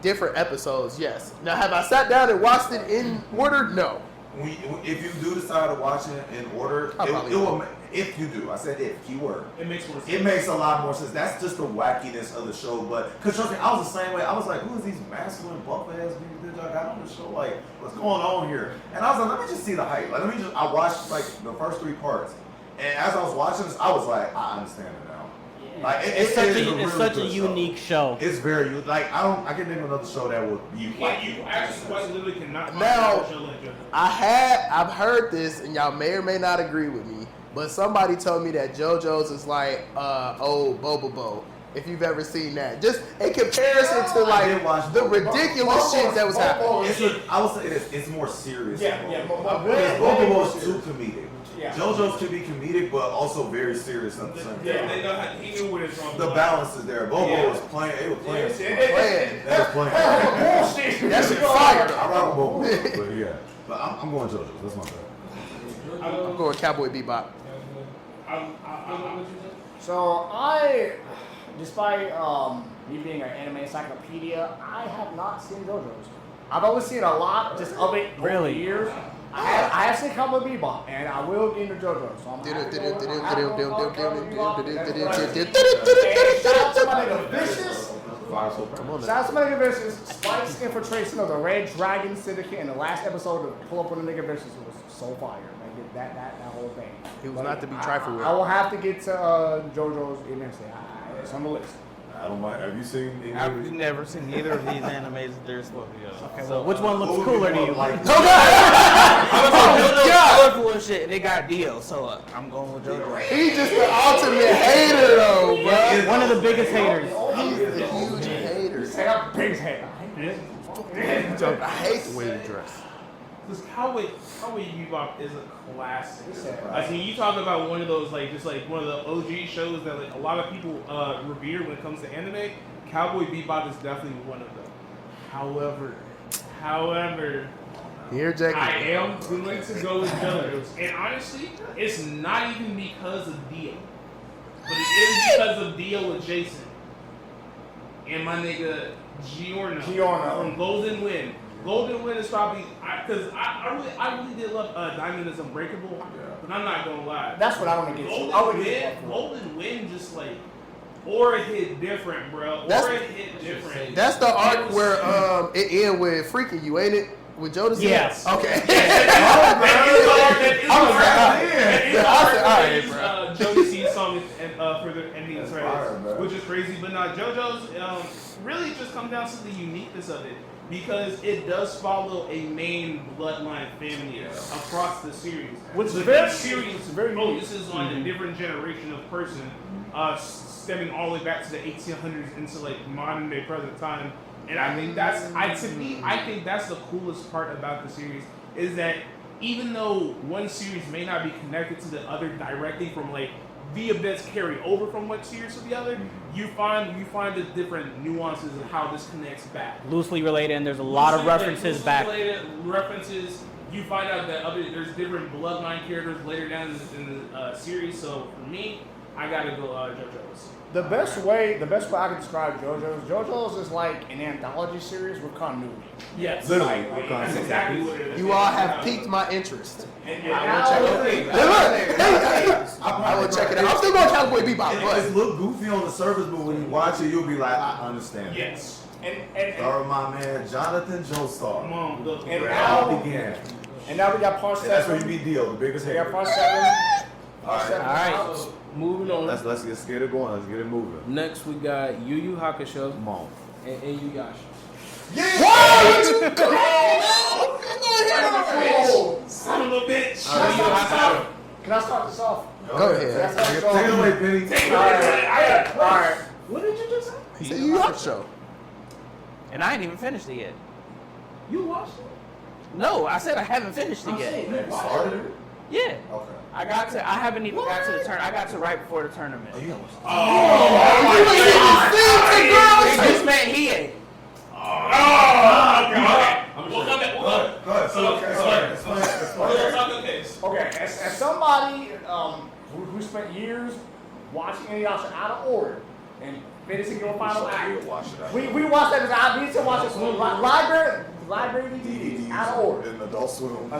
different episodes, yes. Now, have I sat down and watched it in order? No. If you do decide to watch it in order, I it probably will. won't. If you do, I said if, keyword. It makes more sense. It makes a lot more sense. That's just the wackiness of the show. But because trust me, I was the same way. I was like, who is these masculine buff ass niggas that I got on the show? Like, what's going on here? And I was like, let me just see the hype. Like, I watched like the first 3 parts, and as I was watching this, I was like, I understand it now. Like, It's such a unique show. It's very like I can name another show that would be. You actually quite literally cannot find Now, a show like JoJo. I've heard this, and y'all may or may not agree with me, but somebody told me that JoJo's is like old Bobobo. If you've ever seen that, just in comparison to like the ridiculous shit that was happening. I would say it's more serious. Yeah. Bobo's too comedic. Yeah. JoJo's can be comedic, but also very serious at the same time. They know how, he knew what it's wrong. The balance is there. Bobo was playing. They were playing. Playing. They was playing. Bullshit. That shit fire. I rock with Bobo, but yeah. But I'm going JoJo. That's my bad. I'm going Cowboy Bebop. So despite me being an anime encyclopedia, I have not seen JoJo's. I've only seen a lot just of it over the years. I have seen Cowboy Bebop, and I will get into JoJo. So I'm happy to go with Cowboy Bebop. And shout out to my nigga Vicious. Come on Shout now. out to my nigga Vicious. Spike's infiltration of the Red Dragon Syndicate in the last episode to pull up on the nigga Vicious was so fire. Like that whole thing. He was not to be trifled with. I will have to get to JoJo's eventually. It's on the list. I don't mind. Have you seen? any I've movies? never seen either of these animes. There's Okay, so which one looks What would cooler be to more you? like- JoJo's colorful and shit, and they got Dio, so I'm going with JoJo. He's just the ultimate hater, though, bro. One of the biggest haters. He's a huge hater. Say that big head. I hate the way you dress. Because Cowboy Bebop is a classic. Like when you talk about one of those just like one of the OG shows that like a lot of people revere when it comes to anime, Cowboy Bebop is definitely one of them. However, Here, Jake. I am going to go with JoJo's, and honestly, it's not even because of Dio, but it is because of Dio with Jason and my nigga Giorno from Golden Wind. Golden Wind is probably because I really did love Diamond is Unbreakable, but I'm not gonna lie. That's what I want to get to. Golden Wind just like Aura hit different, bro. Aura hit different. That's the arc where it end with freaking you, ain't it? With Jodeci? Yes. Okay. Jodeci's song for the ending credits, which is crazy, but not JoJo's. Really, just comes down to the uniqueness of it because it does follow a main bloodline family across the series. Which is The very series very unique. this is on a different generation of person, stemming all the way back to the 1800s into like modern day present time. And I think I think that's the coolest part about the series is that even though one series may not be connected to the other directly from like the events carry over from one series to the other, you find the different nuances of how this connects back. Loosely related, and there's a lot of references back. References. You find out that there's different bloodline characters later down in the series. So for me, I gotta go JoJo's. The best way I can describe JoJo's is like an anthology series with continuity. Yes. Literally, Like, that's exactly what it is. You all have piqued my interest. And I will check it out. I'm still going Cowboy Bebop, It but look goofy on the surface, but when you watch it, you'll be like, I understand. Yes. Or my man Jonathan Joestar. Come on, look. And Where it now- all began. And now we got part And that's where 7. you be deal, the biggest We got hater. part 7. Part 7. All right, moving on. Let's get it going. Let's get it moving. Next, we got Yu Yu Hakusho Come on. and Inuyasha. Son of a bitch. Can I start this off? go ahead. Take it away, Penny. Alright. What did you just say? He said Yu Yu Hakusho. And I ain't even finished it yet. You watched it? No, I said I haven't finished it yet. You started it? Yeah. Okay. I haven't even got to the turn. I got to right before the tournament. Oh, This man, he ain't. We'll come back. Go ahead. So, Okay, as somebody who spent years watching Inuyasha out of order and finishing your final act, Watch it out. we watched that. I need to watch this library DVDs out of order. In Adult Swim. We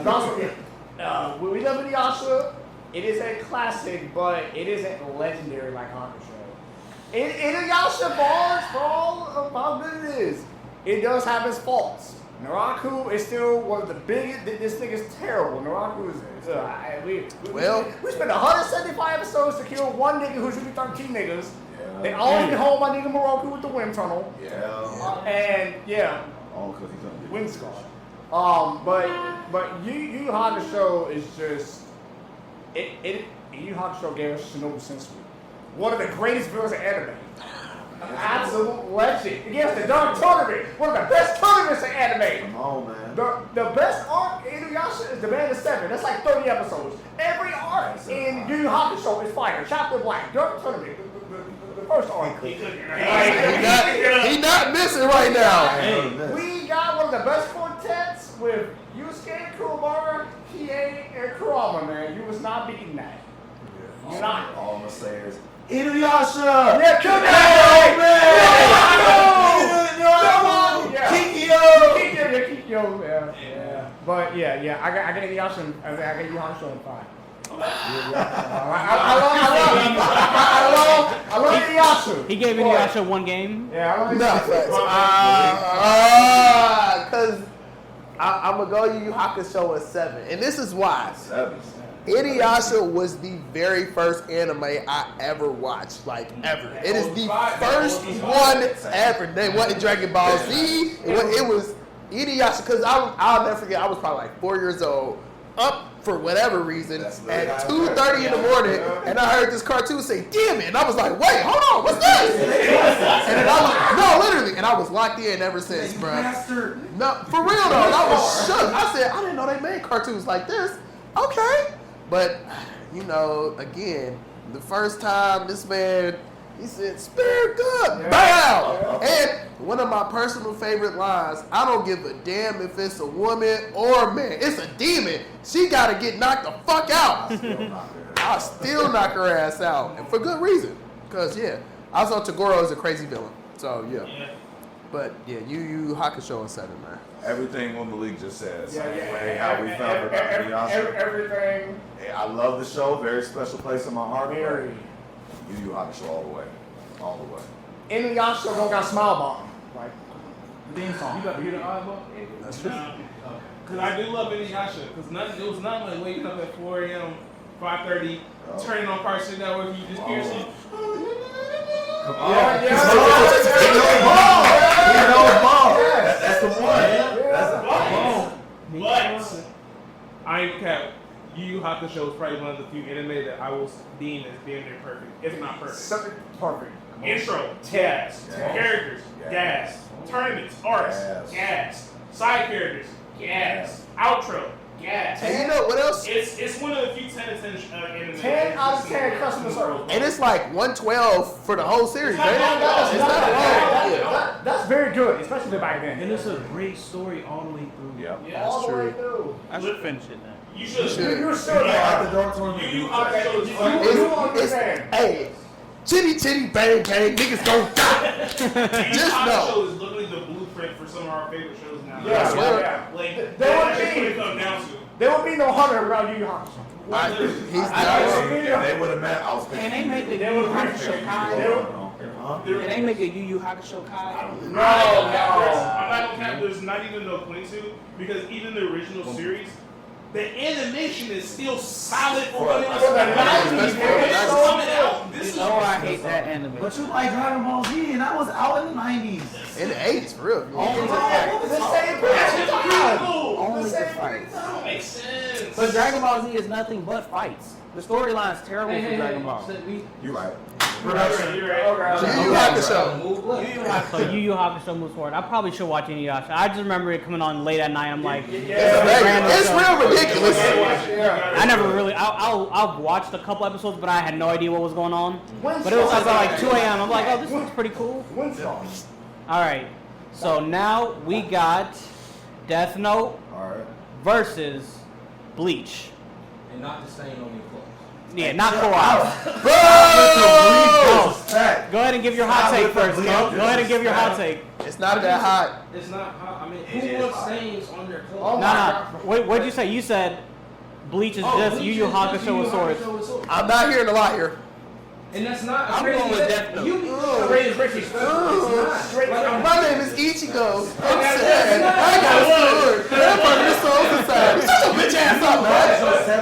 love Inuyasha. It is a classic, but it isn't legendary like Hakusho. Inuyasha bars for all of how good it is. It does have its faults. Naraku is still one of the biggest. This thing is terrible. Naraku is. We spent 175 episodes to kill one nigga who should be 13 niggas. They all get home my nigga Moroku with the wind tunnel. And yeah, Oh, because he's on wind scar. But Yu Yu Hakusho is just Yu Yu Hakusho gave us Shinobu Sensui, one of the greatest villains in anime. An absolute legend. It gave us the Dark Tournament, one of the best tournaments in anime. Come on, man. The best arc in Inuyasha is the Band of Seven. That's like 30 episodes. Every arc in Yu Yu Hakusho is fire. Chapter Black, Dark Tournament, the first arc. He not missing right now. We got one of the best quartets with Yusuke, Kurobara, Kie, and Kurama, man. You was not beating that. You're not. All I'm going to say is, Inuyasha! Yeah, kill that! Kikyo! Yeah. But yeah. I got Inuyasha. I got Yu Hakusho in 5. I love Inuyasha. He gave Inuyasha one game. Yeah, I love No, Inuyasha. because I'm gonna go Yu Yu Hakusho at 7, and this is why. 7. Inuyasha was the very first anime I ever watched, like ever. It is the first one ever. They wasn't Dragon Ball Z. It was Inuyasha, because I'll never forget. I was probably like 4 years old, up for whatever reason at 2:30 in the morning, and I heard this cartoon say "Damn it," and I was like, "Wait, hold on, what's this?" And then literally, and I was locked in ever since, bro. No, for real though, and I was shook. I said, I didn't know they made cartoons like this. Okay. But, again, the first time this man, he said, "Spirit good, bow." And one of my personal favorite lines, I don't give a damn if it's a woman or a man. It's a demon. She got to get knocked the fuck out. I'll still knock her ass out. And for good reason. Because, I saw Tagoro as a crazy villain. So, yeah. But, Yu Yu Hakusho in 7, man. Everything on the league just says. How we Yeah. felt about Inuyasha. Everything. I love the show. Very special place in my heart. Very. Yu Yu Hakusho all the way. All the way. Inuyasha don't got smile bomb. Like, theme song. You got to hear the eyeball? That's true. Because I do love Inuyasha. Because it was not like waking up at 4 a.m., 5:30, turning on Cartoon Network, you just hear some. That's the one. But I ain't cap. Yu Yu Hakusho is probably one of the few anime that I will deem as being near perfect, if not perfect. Something perfect. Intro, gas. Characters, gas. Tournaments, arcs, gas. Side characters, gas. Outro, gas. And you know what else? It's one of the few 10 out of 10 anime. 10 out of 10 customer service. And it's like 112 for the whole series, right? That's very good, especially back then. And it's a great story all the way through. Yep. All the way through. I should finish it now. You should. You should. Like the Dark Tournament. You Hakusho is You fucking. understand. Hey, chitty chitty bang bang, niggas gon' die. Just Hakusho know. is literally the blueprint for some of our favorite shows now. Yeah. Like There would that's be- what it comes down to. There would be no Hunter without Yu Yu Hakusho. He's I not. If they would have met, I was Can they make the Yu They Yu would Hakusho Kai? Huh? Can they make a Yu Yu Hakusho Kai? I'm not gonna cap. There's not even no point to because even the original series, the animation is still solid for what it was. For the 90s, It's man. coming out. This is Oh, I hate that anime. But you like Dragon Ball Z, and that was out in the 90s. In the 80s, for real. Only the The fights. same That's person. just pretty cool. Only the same fights. That don't make sense. But Dragon Ball Z is nothing but fights. The storyline's terrible for Dragon Ball. You're right. You're right. Yu Yu Hakusho. So Yu Yu Hakusho moves forward. I probably should watch Inuyasha. I just remember it coming on late at night. I'm like, It's real ridiculous. I never really. I've watched a couple episodes, but I had no idea what was going on. But it was like 2 a.m. I'm like, oh, this looks pretty cool. All right. So now we got Death Note Alright. versus Bleach. And not to stain on your clothes. Yeah, not Kawhi. Fact. Go ahead and give your hot Stop take with the first, bleach. bro. Go ahead and give your hot take. It's not that hot. It's not hot. I mean, It who is wants hot. stains on their Oh clothes? my Nah. What'd you say? You said Bleach is just Yu Yu Hakusho with swords. I'm not hearing a lot here. And that's not. I'm going with Death Note. My name is Ichigo. I'm sad. I got a sword. That part is so inside. Shut your bitch ass up, man. So set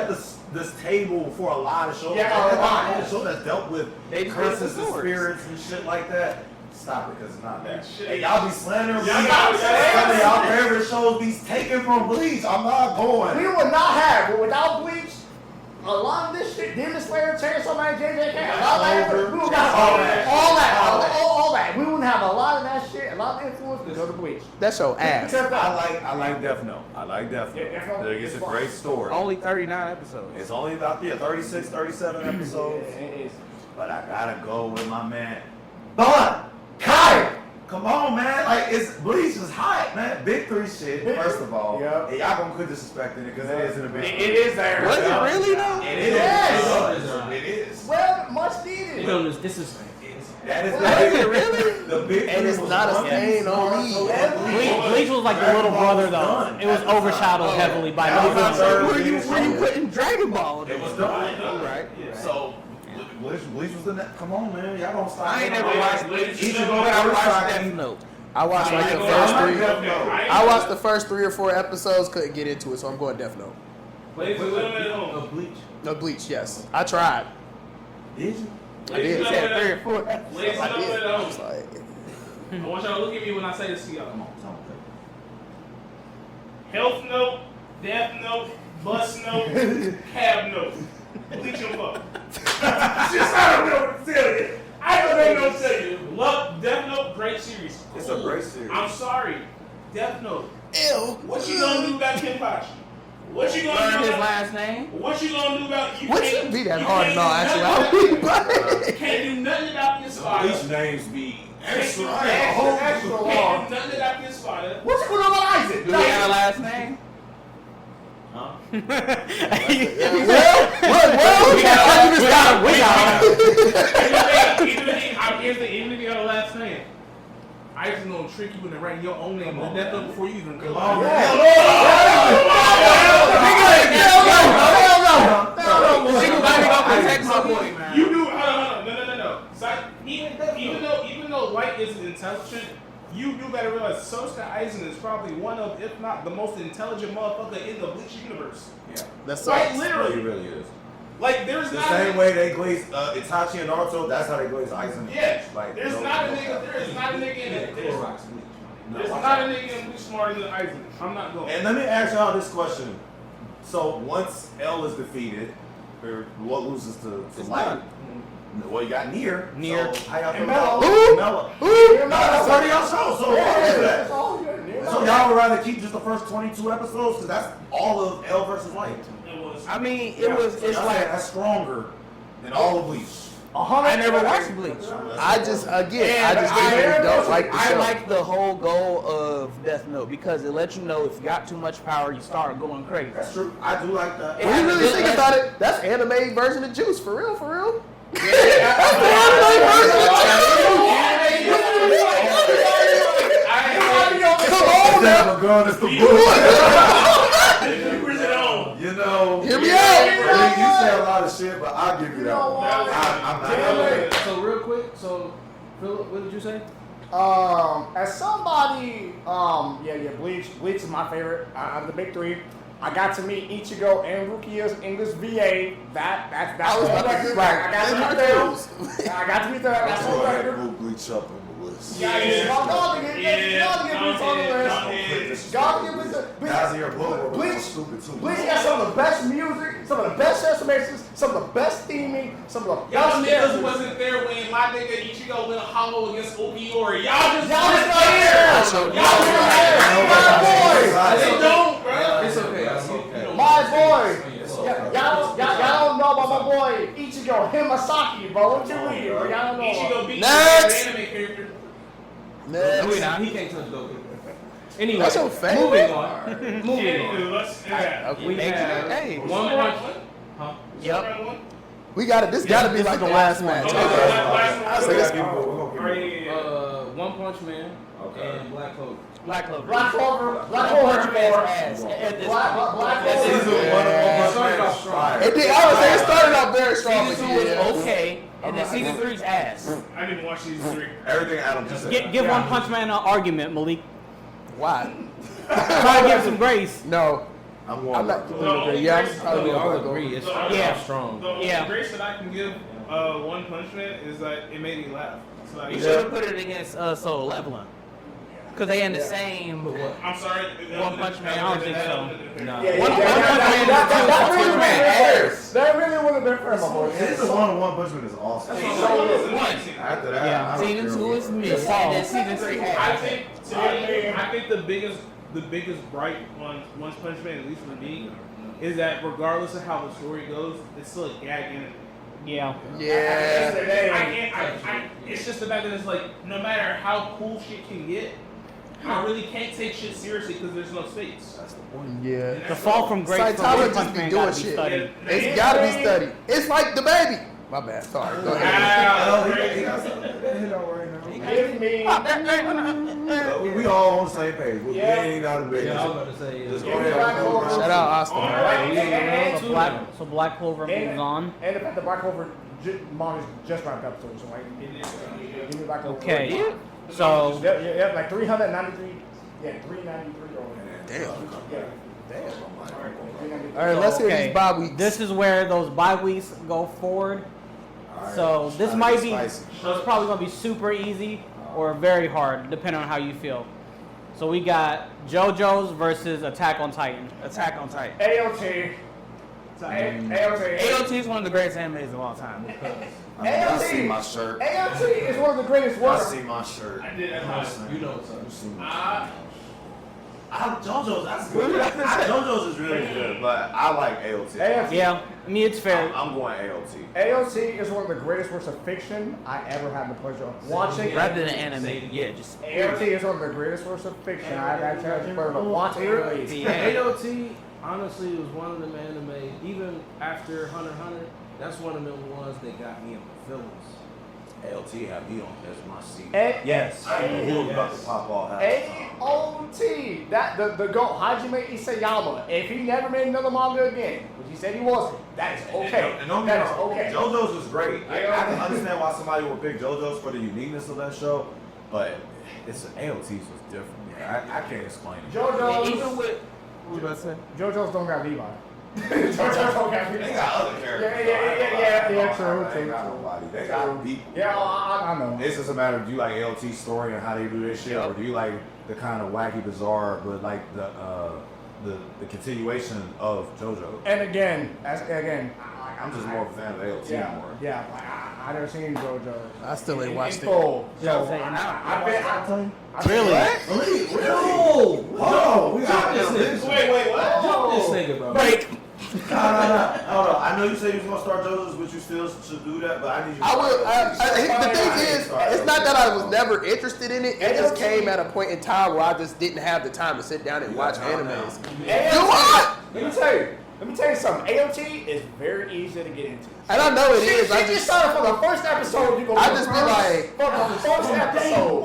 this table for a lot of shows. Yeah, a lot. Of shows that's dealt with They just curses got and swords. spirits and shit like that. Stop it, because it's not that. Shit. Hey, y'all be slandering Y'all Bleach. got it. Some of y'all favorite shows be taken from Bleach. I'm not We going. would not have, but without Bleach, a lot of this shit, Demon Slayer, Chainsaw Man, JJK, a lot of that, we would not All have that. all that. We wouldn't have a lot of that shit, a lot of influence to go to Bleach. That's your ass. I like Death Note. I like Death Note. Yeah, Death Note It's is a fun. great story. Only 39 episodes. It's only about 36, 37 episodes. But I gotta go with my man. But Kai! Come on, man. Like, it's Bleach is hot, man. Big three shit, first of all. Yep. And y'all gonna quit disrespecting it because it is in a big It is there. Was it really though? It is. Yes. It is. Well, much needed. This is That is Was it really? the big And three it's was not a one stain on Naruto me. and Bleach was like the little brother though. done. It was overshadowed heavily by That was Naruto. the third Where you biggest putting Dragon Ball? It was done. Right. So, Bleach was the next. Come on, man. Y'all don't stop. I ain't never watched Bleach, Ichigo but I watched first Death Note. I watched like the I first like three. Death Note. I watched the first 3 or 4 episodes. Couldn't get into it, so I'm going Death Note. Ladies and gentlemen at home. Of Bleach. No Bleach, yes. I tried. Did you? I did. Ladies and Said 3 gentlemen or 4 at- episodes. ladies I and did. gentlemen I at was home. like, I want y'all to look at me when I say this to y'all. Come on, tell me. Health note, death note, bus note, cab note. Bleach them up. Just I don't know what to tell you. I don't know what to tell you. Love Death Note, great series. It's a great series. I'm sorry. Death Note. ew. What you gonna do about Kenpachi? What you gonna Learn do his about last name. What you gonna do about you? What can't- should be that you hard can't in all do nothing actuality? about- But Can't do nothing about your spider. Bleach names be extra. Extra long. Can't do nothing about your spider. What's going on with Isaac? Do he have a last name? Huh? well, Even if you got a last name, I just gonna trick you into writing your own name on that before you even come on. You do. Hold on. No. So even though Light isn't intelligent, you do better realize Sosuke Aizen is probably one of, if not the most intelligent motherfucker in the Bleach universe. Yeah. that's Like He literally, really is. like there's The not. same way they glaze Itachi and Naruto, that's how they glaze Aizen. Yeah, Like, there's no- not a no nigga. doubt. There is not a nigga in it. There's Clorox Bleach. not a nigga in Bleach smarter than Aizen. I'm not going. And let me ask y'all this question. So once L is defeated, or what loses to Light? Well, you got Nier. Nier. So how y'all feel And about Mello. Mello? Ooh. No, that's part of y'all show. So what is that? That's all good. So y'all would rather keep just the first 22 episodes? Because that's all of L versus Light. It was. I mean, So it's y'all saying like that's stronger than all of Bleach. I never watched Bleach. I just genuinely don't like the I show. like the whole goal of Death Note because it lets you know if you got too much power, you start going crazy. That's true. I do like that. It When you has really a think good about it, that's anime version of Juice. For real, for real. Come on now. Girl, it's the book. You know, Hear me you out. say a lot of shit, but I'll give you that one. I'm not. So real quick, so Philip, what did you say? As somebody, Bleach is my favorite out of the big three. I got to meet Ichigo and Rukia's English VA. That's I was about to right. say I got to meet them. that. I got to meet them. That's Go all ahead right. and move Bleach up on the list. Y'all get Bleach on the list. Y'all get Bleach. Guys in your book were Bleach. stupid too. Bleach got some of the best music, some of the best transformations, some of the best theming, some of the Y'all best niggas characters. wasn't there when my nigga Ichigo went hollow against Okiori. Y'all just Y'all wasn't just not here. there. Y'all Y'all wasn't there. My boys. They don't, bro. It's okay. I see. My boy. Y'all don't know about my boy Ichigo Himasaki, bro. What you mean, bro? Y'all don't know. Ichigo beat Next. the anime character. He can't touch Goku. Anyway, That's your favorite? moving on. Moving on. Let's do that. We have Hey. One Punch. Huh? Yep. We got it. This got to be like the last match. One Punch Man and Black Clover. Black Clover. Black Clover. Black Clover man's ass. At this point. Black Season Clover. one of Started One off Punch strong. Man. It did. I would say it started off very strong. Season 2 was okay, and then season 3's ass. I didn't even watch season 3. Everything Adam just said. Give One Punch Man an argument, Malik. Why? Try to give some grace. No, I'm I'm warm. not giving it. Yeah, I'm probably We all gonna go. agree it's Yeah. strong. The only Yeah. grace that I can give One Punch Man is that it made me laugh. It's like, You should have put it against Solo Leveling. Because they in the same. I'm sorry. One Punch Man, I don't think so. Nah. One Punch Man is That really would have been fair, my boy. Season one of One Punch Man is awesome. After that, Yeah. I don't Season care 2 what- is mid, and then season 3 I ass. think I think the biggest bright One Punch Man, at least for me, is that regardless of how the story goes, it's still a gag anime. Yeah. Yeah. It's just the fact that it's like no matter how cool shit can get, I really can't take shit seriously because there's no stakes. That's the point. Yeah. The fall from grace for Saitama One just Punch be Man doing gotta be shit. studied. It's gotta be studied. It's like the baby. My bad. Sorry. Go ahead. Wow, He got something to hit on right now. Give me. We all on the same page. We Yeah. ain't got a big. Yeah, I was about to say. Just go Yeah. ahead. Shout out Austin. So Black Clover moves on. And the fact that Black Clover manga's just wrapped up, so like, give me Black Clover. Okay. So Yeah, like 393. Yeah, 393 over there. Damn. Yeah. All right, let's hear okay, these bye weeks. this is where those bye weeks go forward. So this might be, Spicy. so it's probably gonna be super easy or very hard, depending on how you feel. So we got JoJo's versus Attack on Titan. Attack on Titan. AOT. AOT. AOT is one of the greatest animes of all time. I see my shirt. AOT is one of the greatest I works. see my shirt. I did that. You know what's up. You see my Ah, JoJo's, that's good. JoJo's is really good, but I like AOT. AOT. Yeah, I mean it's fair. I'm going AOT. AOT is one of the greatest works of fiction I ever had the pleasure of watching. Rather than anime, yeah, just AOT is one of the greatest works of fiction I have had the pleasure of watching. AOT, honestly, was one of them anime, even after Hunter x Hunter, that's one of them ones that got me in my feelings. AOT had me on as my seat. Yes. He was about to pop off. AOT, that the GOAT, Hajime Isayama, if he never made another manga again, which he said he wasn't, that is okay. And don't That get is me wrong, okay. JoJo's was great. I can understand why somebody would pick JoJo's for the uniqueness of that show, but it's AOT's was different. Yeah, I can't explain it. and even JoJo's, with what you about to say? JoJo's don't got Levi. JoJo's don't got Levi. They got other characters. Yeah, true, They ain't got nobody. They got people. Yeah, I know. It's just a matter of do you like LT's story and how they do this shit, or do you like the kind of wacky, bizarre, but like the continuation of JoJo? And again, I'm just more of a fan of LT more. Yeah, I never seen JoJo. I still ain't watched it. Full. So Say, I've been. Really? Whoa! Whoa! We got Jump this nigga. wait, what? Jump this nigga, bro. Break. No. Hold on. I know you say you was gonna start JoJo's, but you still should do that. But I need you. I will. The thing is, it's not that I was never interested in it. It just came at a point in time where I just didn't have the time to sit down and watch animes. Do what? Let me tell you something. AOT is very easy to get into. And I know it is. I just started from the first episode. You go. I just be like, from the first episode.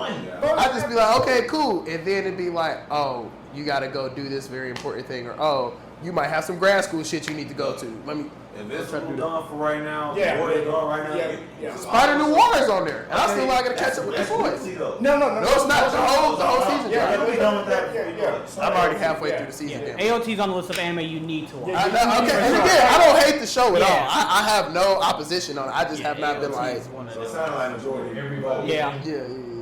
I just be like, okay, cool, and then it'd be like, oh, you got to go do this very important thing, or oh, you might have some grad school shit you need to go to. Let me. Invincible done for right now. Yeah. Boy, they done right now. Yeah. Spider New War is on there, and I still not gonna catch up with the boys. No, it's not. The whole season. Yeah, we done with that. Yeah. I'm already halfway through the season. AOT's on the list of anime you need to watch. I know, okay, and again, I don't hate the show at all. I have no opposition on it. I just have not been like. So it sounded like majority everybody. Yeah.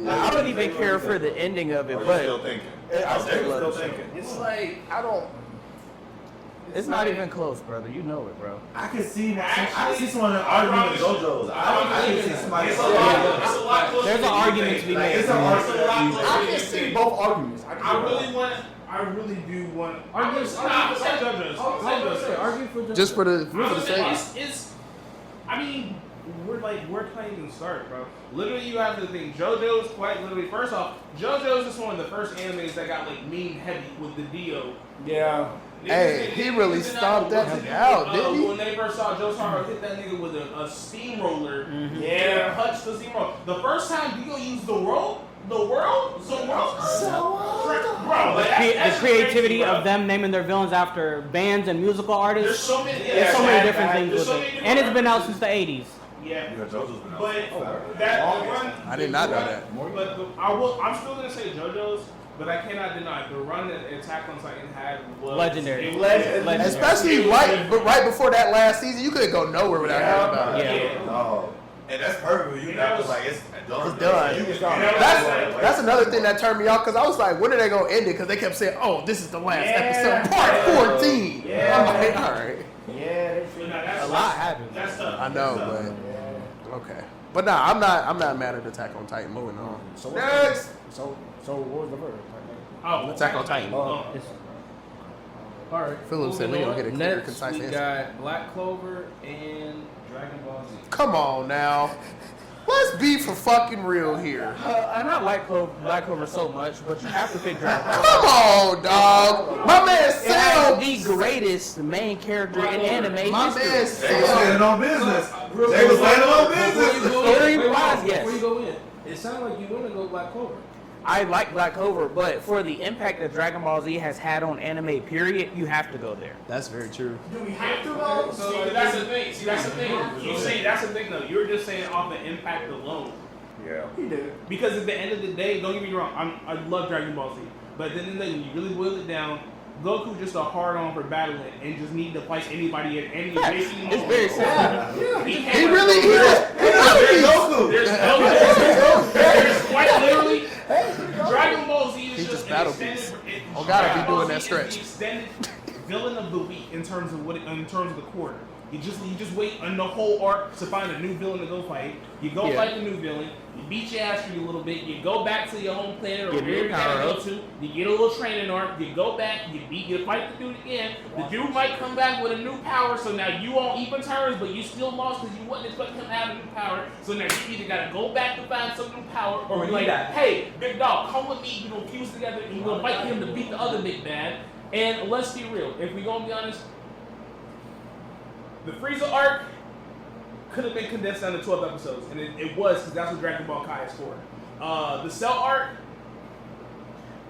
I don't even care for the ending of it, but Still thinking. I'm still thinking. It's like I don't. it's not even close, brother. You know it, bro. I can see someone arguing with JoJo's. I can see somebody. It's a lot closer. There's an argument to be made. It's a argument. I can see both arguments. I really do want. Argue Say JoJo's. Argue for Just for the sake. It's. I mean, where can I even start, bro? Literally, you have to think. JoJo's quite literally. First off, JoJo's is one of the first animes that got like meme heavy with the Dio. Yeah. Hey, he really stomped that nigga out, didn't he? When they first saw Jotaro hit that nigga with a steamroller, Yeah. punch the steamroller. The first time Dio used the world, bro, like, The creativity of them naming their villains after bands and musical There's artists. so many. There's so many different things There's with so it. many different And it's been out artists. since the 80s. Yeah. JoJo's been out. But the run. I did not know that. But I'm still gonna say JoJo's, but I cannot deny the run that Attack on Titan had was Legendary. it was- Legendary. Especially right before that last season, you couldn't go nowhere without hearing about it. Yeah. No. And that's perfect. You know, like it's done. It's done. You That's another thing that turned me off because I was like, when are they gonna end it? Because they kept saying, "Oh, this is the last episode, part 14." Yeah. I'm like, all right, Yeah. But nah, that's A lot happens. That's tough. I know, but okay. But nah, I'm not mad at Attack on Titan. Moving on. So Next, So what was the verdict? Oh, Attack on Titan. All right. Philip said we don't get a clear, Next, concise we answer. got Black Clover and Dragon Ball Z. Come on now, let's be for fucking real here. And I like Black Clover so much, but you have to pick Dragon Ball. Come on, dog. My man It has the Cell. greatest main character in anime My history. man They was Cell. standing on business. They was standing on business. Story-wise, yes. Before you go in, it sounds like you want to go Black Clover. I like Black Clover, but for the impact that Dragon Ball Z has had on anime, period, you have to go there. That's very true. Do we have to go? See, that's the thing. You say that's the thing though. You're just saying off the impact alone. Yeah. He did. Because at the end of the day, don't get me wrong, I love Dragon Ball Z. But then when you really boil it down, Goku just a hard on for battling and just need to fight anybody at any basic moment. It's very simple. He really is. There's quite literally Dragon Ball Z is He just just an battle extended. beast. Dragon Oh, gotta be Ball doing Z that is stretch. the extended villain of the week in terms of in terms of the quarter. You just wait on the whole arc to find a new villain to go fight. You go fight the new villain. You beat your ass for you a little bit. You go back to your home planet or Get wherever new you gotta go power-ups. to. You get a little training arc. You go back. You fight the dude again. The dude might come back with a new power. So now you on even terms, but you still lost because you wasn't expecting him to have a new power. So now you either gotta go back to find some new power, or be like, hey, big dog, come with me. We're gonna fuse together and we're gonna fight him to beat the other big bad. And let's be real. If we gonna be honest. The Frieza arc could have been condensed down to 12 episodes, and it was because that's what Dragon Ball Kai is for. The Cell arc,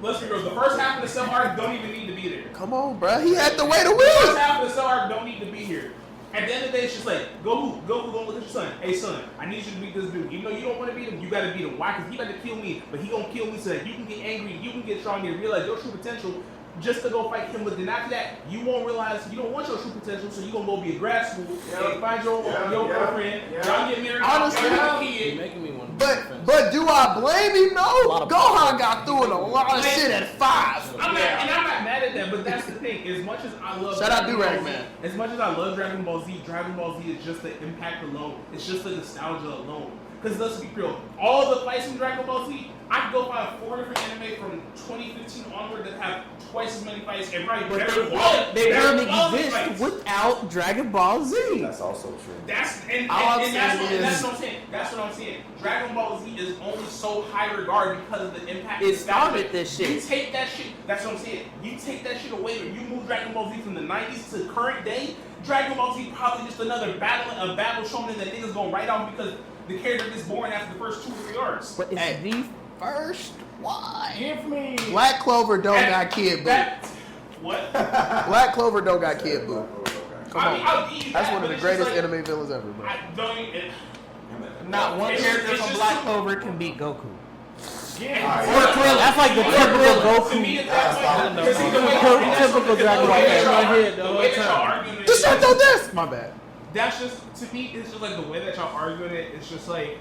let's be real, the first half of the Cell arc don't even need to be there. Come on, bro. He had the way to The first win. half of the Cell arc don't need to be here. At the end of the day, it's just like, Goku, go look at your son. Hey, son, I need you to beat this dude. Even though you don't want to beat him, you got to beat him. Why? Because he about to kill me, but he going to kill me so that you can get angry, you can get strong, and realize your true potential just to go fight him. But then after that, you won't realize you don't want your true potential, so you're going to go be a grad school and find your girlfriend. Y'all get married. Honestly, y'all have a kid. You're making me want to. But do I blame him? No. Gohan got through a lot of shit at 5. I'm not mad at that, but that's the thing. As much as I love Shout out Dragon Ball Durag, Z, man. as much as I love Dragon Ball Z is just the impact alone. It's just the nostalgia alone. Because let's be real, all the fights in Dragon Ball Z I could go find 4 different anime from 2015 onward that have twice as many fights and probably But better they wouldn't quality exist fights. without Dragon Ball Z. That's also true. That's and All I'm that's saying what is- I'm saying. That's what I'm saying. Dragon Ball Z is only so high regard because of the impact. It it's got. started this shit. You take that shit. That's what I'm saying. You take that shit away, and you move Dragon Ball Z from the 90s to current day. Dragon Ball Z probably just another battle shonen that niggas gonna write off because the character gets boring after the first 2 or 3 arcs. But it's the first one. Give me. Black Clover don't got Kid Buu. That, what? Black Clover don't got Kid Buu. Come I mean, on. I'll give you That's that, one of but the it's just greatest like, anime villains ever, bro. I don't even. Not one It's character just- from it's Black just- Clover can beat Goku. That's like the typical To me, Goku. it's that way. Because either way, Typical Dragon Ball. the my head the way whole that y'all time. arguing it, Just shut your desk. My bad. that's just, to me, it's just like the way that y'all arguing it, it's just like,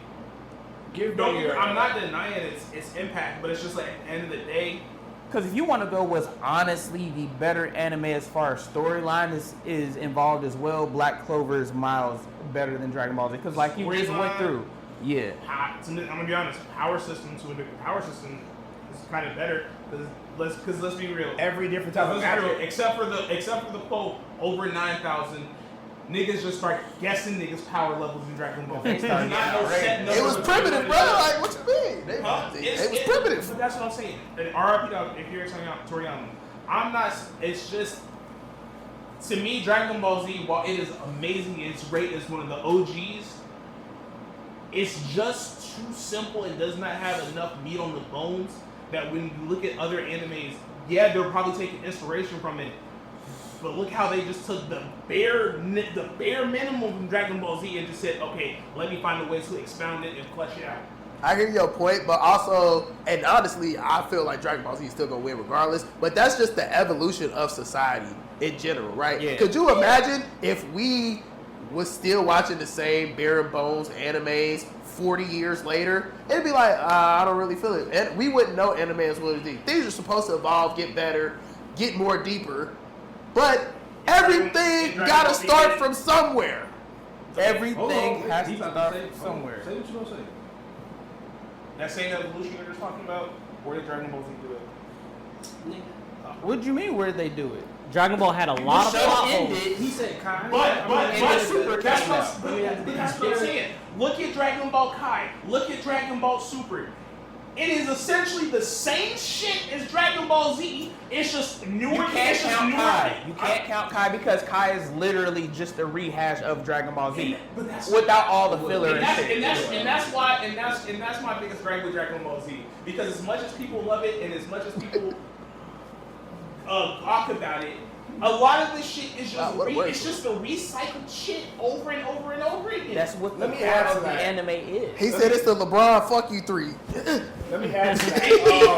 Give don't me get, your. I'm not denying its impact, but it's just like at the end of the day, Because if you want to go what's honestly the better anime as far as storyline is involved as well, Black Clover is miles better than Dragon Ball Z. Because like you just went through, yeah. I'm gonna be honest, power system to a different power system is kind of better because let's be real. Every different type of Let's be real, magic. except for the quote over 9,000. Niggas just start guessing niggas' power levels in Dragon Ball. It's not no set number It was of primitive, people. bro. Like, what you mean? They Huh? was primitive. But that's what I'm saying. And RIP to Akira Toriyama. I'm not. It's just to me, Dragon Ball Z. While it is amazing, it's great. It's one of the OGs. It's just too simple and does not have enough meat on the bones that when you look at other animes, yeah, they're probably taking inspiration from it. But look how they just took the bare minimum from Dragon Ball Z and just said, okay, let me find a way to expound it and flesh it out. I hear your point, but also, and honestly, I feel like Dragon Ball Z is still gonna win regardless. But that's just the evolution of society in general, right? Yeah. Could you imagine if we was still watching the same bare bones animes 40 years later? It'd be like, I don't really feel it, and we wouldn't know anime as well as these. Things are supposed to evolve, get better, get more deeper, but everything gotta start from somewhere. Everything Hold on. has He to about start say- somewhere. Say what you gonna say. That same evolution you're just talking about, where did Dragon Ball Z do it? What do you mean? Where did they do it? Dragon Ball had a lot of The show plot holes. ended. He said Kai. But Super that's came out. what I'm saying. Look at Dragon Ball Kai. Look at Dragon Ball Super. It is essentially the same shit as Dragon Ball Z. It's just newer. You can't it's just count newer. Kai. You can't count Kai because Kai is literally just a rehash of Dragon Ball Z But that's without all the filler And and that's, shit. and that's why and that's my biggest gripe with Dragon Ball Z, because as much as people love it and as much as people talk about it, a lot of this shit is just it's just the recycled shit over and over and over again. That's what the Let me core add to of the that. anime is. He said it's the LeBron fuck you 3. Let me add to that.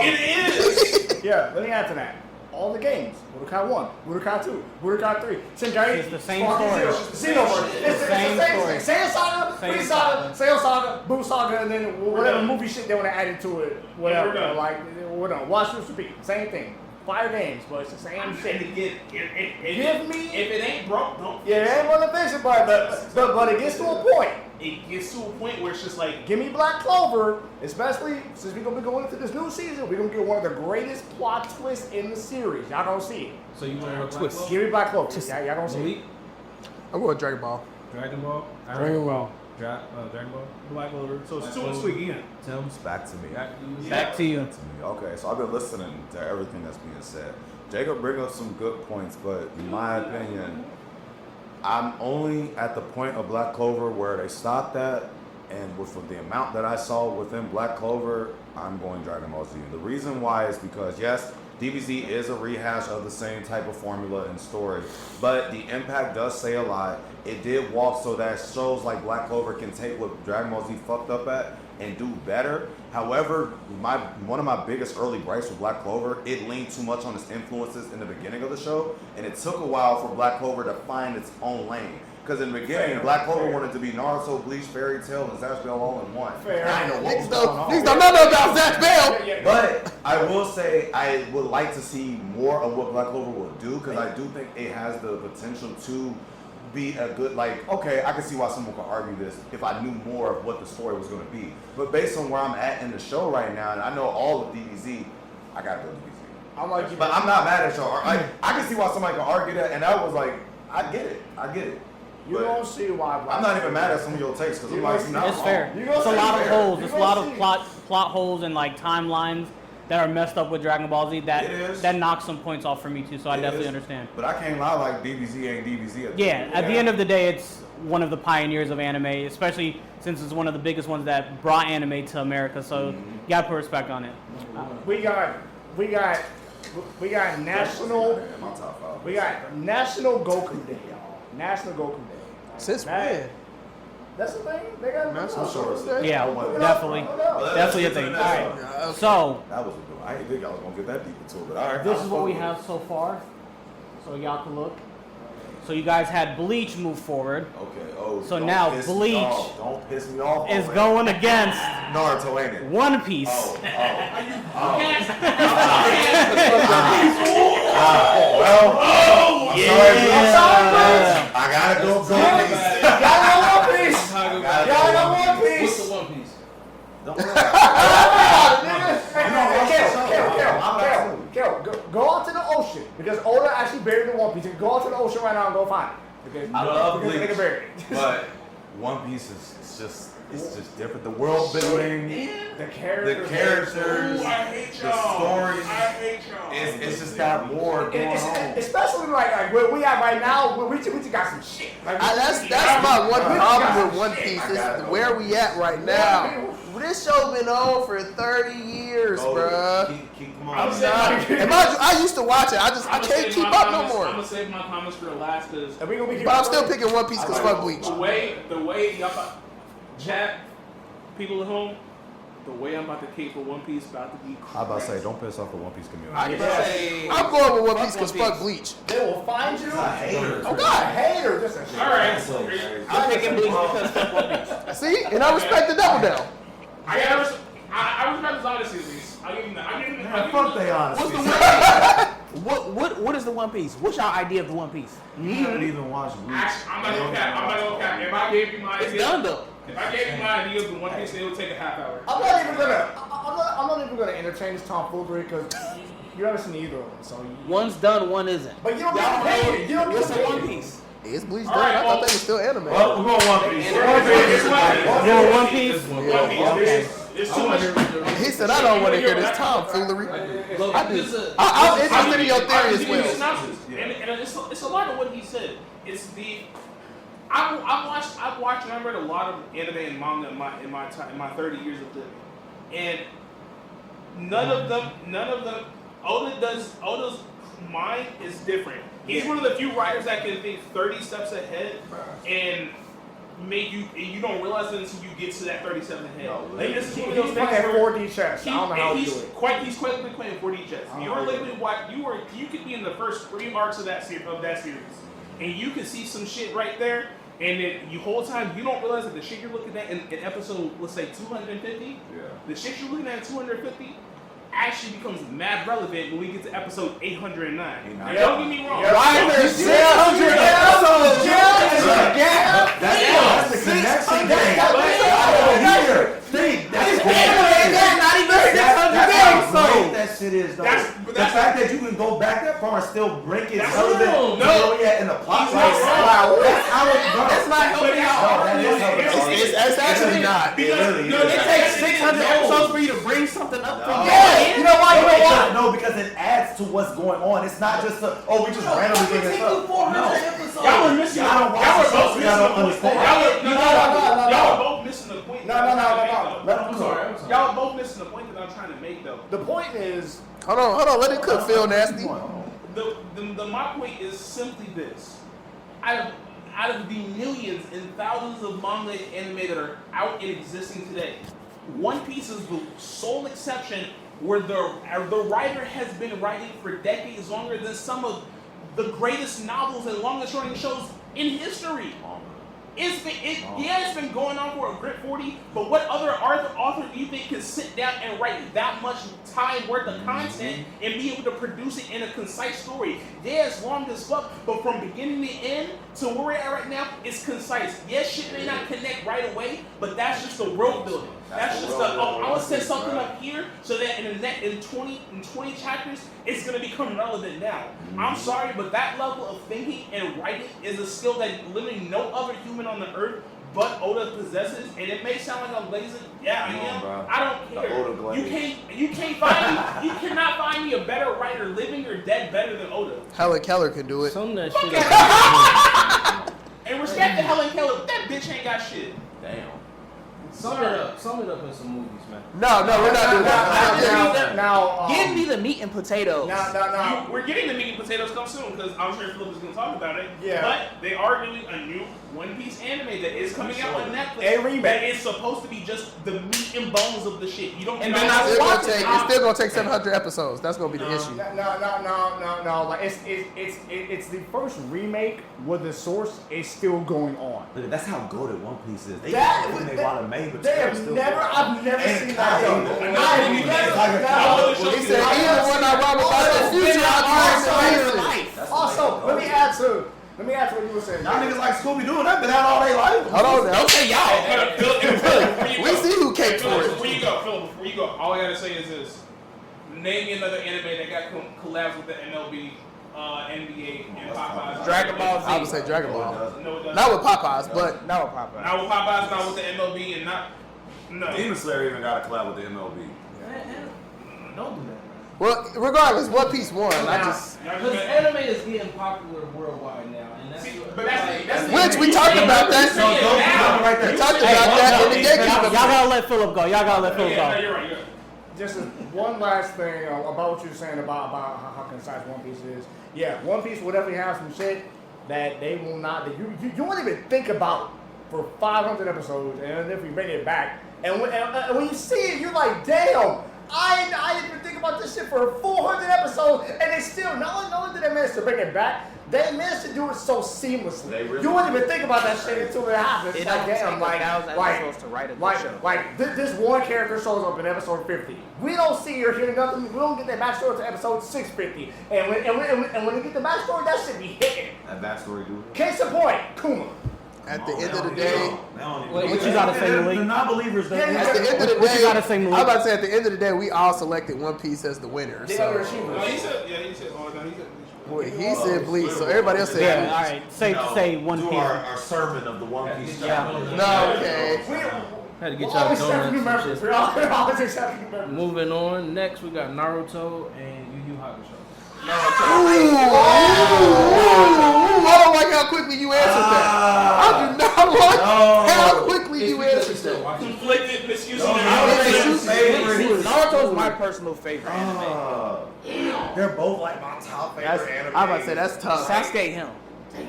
it is. Yeah, let me add to that. All the games. Budokai 1, Budokai 2, Budokai 3. Sengai. It's the same story. Xenoverse. It's the same story. Saiyan Saga, Same Free Saga, Saiyan Saga, Boo Saga, and then whatever movie shit they want to add into it. Whatever. we're done. Like, we're done. Watch this repeat. Same thing. 5 games, but it's the same I'm shit. saying again, Give me- if it ain't broke, don't. Yeah, it ain't one of the things, but it gets to a point. It gets to a point where it's just like, Give me Black Clover, especially since we're gonna be going into this new season. We're gonna get one of the greatest plot twists in the series. Y'all don't see it. So you want to Twist. Give me Black Clover. Y'all don't see it. Malik? I'm going Dragon Ball. Dragon Ball. Dragon Ball. Dragon Ball. Black Clover. So it's 2-2 again. Tim's back to me. Back to you. To me. Okay, so I've been listening to everything that's being said. Jacob bring up some good points, but in my opinion, I'm only at the point of Black Clover where they stopped at, and with the amount that I saw within Black Clover, I'm going Dragon Ball Z. The reason why is because, yes, DBZ is a rehash of the same type of formula and story, but the impact does say a lot. It did walk so that shows like Black Clover can take what Dragon Ball Z fucked up at and do better. However, one of my biggest early gripes with Black Clover, it leaned too much on its influences in the beginning of the show, and it took a while for Black Clover to find its own lane. Because in the beginning, Black Clover wanted to be Naruto, Bleach, Fairy Tail, and Zatch Bell all in one. Fair. I didn't know what was Niggas going on. don't know about Zach Bell. But I will say I would like to see more of what Black Clover will do, because I do think it has the potential to be a good, like, okay, I can see why someone could argue this if I knew more of what the story was going to be. But based on where I'm at in the show right now, and I know all of DBZ, I gotta go DBZ. I'm like, But I'm not mad at y'all. I can see why somebody can argue that, and that was like, I get it. you But don't see why. I'm not even mad at some of your takes because I'm like, you're not It's wrong. fair. You gonna It's a see lot of fair. holes. You It's a gonna lot of see. plot holes and like timelines that are messed up with Dragon Ball Z. It That is. that knocks some points off for me too. So I It definitely is. understand. But I can't lie, like DBZ ain't DBZ. Yeah, at the end of the day, it's one of the pioneers of anime, especially since it's one of the biggest ones that brought anime to America. So you gotta put respect on it. We got national. My top 5. We got National Goku Day, y'all. National Goku Day. Since That- when? That's the thing. They got National sure. Goku Day? Yeah, definitely, definitely a thing. All right, so That was a good one. I didn't think I was gonna get that deep into it, but all right. this is what we have so far. So y'all can look. So you guys had Bleach move forward. Okay. Oh. So don't now piss me Bleach off. Don't piss me off. Is already. going against Naruto, ain't it? One Piece. Oh. Yeah. I gotta go. Y'all know One Piece. Y'all know One Piece. What's the One Piece? Don't worry. Kel, go out to the ocean because Oda actually buried the One Piece. Go out to the ocean right now and go find it. Because, I love because Bleach, nigga buried it. but One Piece is it's just different. The world building, The the characters. characters, Ooh, I hate the y'all. stories. I hate y'all. It's just that more going on. Especially like where we at right now, we just got some shit. Like, That's my one problem with One Piece is where we at right now. This show been on for 30 years, bruh. Come I'm on. saying, And mind you, I used to watch it. I can't keep up no I'm more. gonna save my comments for last because and we gonna be here But I'm for still it. picking One Piece because fuck Bleach. the way y'all chat people at home, the way I'm about to cape for One Piece about to be. I about to say, don't piss off the One Piece community. I'm going with One Piece because fuck Bleach. They will find you. Hater. Oh A God. hater, just a shit. All right. I'm picking Bleach because fuck One Piece. See? And I respect the double down. I respect his honesty at least. I'll give him that. I'll give him Man, fuck they honesty. What is the One Piece? What's your idea of the One Piece? You haven't even watched Bleach. Actually, I'm not gonna cap. If I gave you my It's idea, done though. if I gave you my idea of the One Piece, it would take a half hour. I'm not even gonna entertain this tomfoolery because you haven't seen either of them. So One's done, one isn't. but you don't Y'all get know paid. You don't what's get a paid. One Piece? Is Bleach All done? right, I thought well- they was still anime. Well, we're going One Piece. You're One Piece. Okay. It's too much. He said, I don't want to hear this tomfoolery. Look, I do. this is I'm interested in your theory as I'll give you the well. synopsis. And it's a lot of what he said. It's the I've watched and I've read a lot of anime and manga in my 30 years of living, and none of them Oda's mind is different. He's one of the few writers that can think 30 steps ahead and make you don't realize it until you get to that 37 ahead. No, Like, this is He's one of those things playing where 4D chess. I don't know how to do it. he's quietly playing 4D chess. You're literally you could be in the first 3 marks of that series, and you can see some shit right there, and then you whole time you don't realize that the shit you're looking at in episode, let's say 250, the shit you're looking at in 250 actually becomes mad relevant when we get to episode 809. Now, don't get me wrong. Why are there 600 episodes? That's the connection game. That's how great that shit is, though. The fact that you can go back that far and still break it relevant to where we at in the plot. That's how it goes. That's not helping out. That is how it goes. It's actually not. It really is. It takes 600 episodes for you to bring something up from You know why? No, because it adds to what's going on. It's not just we just randomly bring this up. Y'all were missing. Y'all don't watch the show, so y'all don't understand. Y'all were both missing the point. No. Let them cook. Y'all both missing the point that I'm trying to make, though. The point is, Hold on. Let it cook, Phil Nasty. My point is simply this: out of the millions and thousands of manga and anime that are out and existing today, One Piece is the sole exception where the writer has been writing for decades longer than some of the greatest novels and longest running shows in history. It's been going on for a grit 40, but what other author do you think can sit down and write that much time worth of content and be able to produce it in a concise story? Yeah, it's long as fuck, but from beginning to end to where we're at right now, it's concise. Yes, shit may not connect right away, but that's just the world building. That's just I want to set something up here so that in 20 chapters, it's going to become relevant now. I'm sorry, but that level of thinking and writing is a skill that literally no other human on the earth but Oda possesses, and it may sound like I'm lazy. Yeah, I am. I don't care. You cannot find me a better writer, living or dead, better than Oda. Helen Keller can do it. Some of that shit. And respect to Helen Keller, that bitch ain't got shit. Damn. Sum it up in some movies, man. No, we're not doing that. Now, Give me the meat and potatoes. Now, We're getting the meat and potatoes come soon because I'm sure Philip is going to talk about it. Yeah. But they are doing a new One Piece anime that is coming out on Netflix. A remake. That is supposed to be just the meat and bones of the shit. You don't. And know then how to watch it. It's still gonna take 700 episodes. That's gonna be the issue. No. Like it's the first remake where the source is still going on. Look, that's how good One Piece is. They made, but I've never seen that. He said, even when I run about the future, I'm Also, let me add to what you were saying. Y'all niggas like Scooby-Doo, that been out all day life. Hold on now. Okay, Philip, we see who came for it. Before you go, all I gotta say is this: name me another anime that got collabs with the MLB, NBA, and Popeyes. Dragon Ball Z. I would say Dragon Ball. No, it doesn't. Not with Popeyes, but Not with Popeye. Not with Popeyes, not with the MLB, and not. No. Demon Slayer even got a collab with the MLB. Don't do that. well, regardless, One Piece won. I just Because anime is getting popular worldwide now, and that's But that's which we talked about that. We talked about that in the Y'all Gatekeeper. gotta let Philip go. Y'all gotta let Philip Yeah, no, go. you're right. Just one last thing about what you were saying about how concise One Piece is. Yeah, One Piece will definitely have some shit that they will not. That you won't even think about for 500 episodes, and if we bring it back, and when you see it, you're like, damn. I didn't even think about this shit for 400 episodes, and they still not only did they manage to bring it back, they managed to do it so seamlessly. You wouldn't even think about that shit until it happens. It It's like, don't take damn, 1,000 episodes to write a good show. This one character shows up in episode 50. We don't see or hear nothing. We don't get that backstory until episode 650. And when we get the backstory, that shit be hitting. That backstory, dude. Case in point, Kuma. At the end of the day, What you gotta say, Malik? The non-believers, Yeah, at the end of the What you day, gotta say, I'm Malik? about to say at the end of the day, we all selected One Piece as the winner. The So other No, achievers. he said, oh, no, he said. well, he said Bleach, so everybody else said Yeah, Bleach. all right. Safe to say One Do Piece. our sermon of the One Piece chapter. No, okay. Had to get We're y'all always accepting new donuts and members. shit. We're always accepting new members. Moving on. Next, we got Naruto and Yu Yu Hakusho. Ooh, I don't like how quickly you answered that. I do not like how quickly you answered that. Conflicted excuses. Naruto is my personal favorite anime. They're both like my top favorite anime. I'm about to say that's tough. Sasuke him. He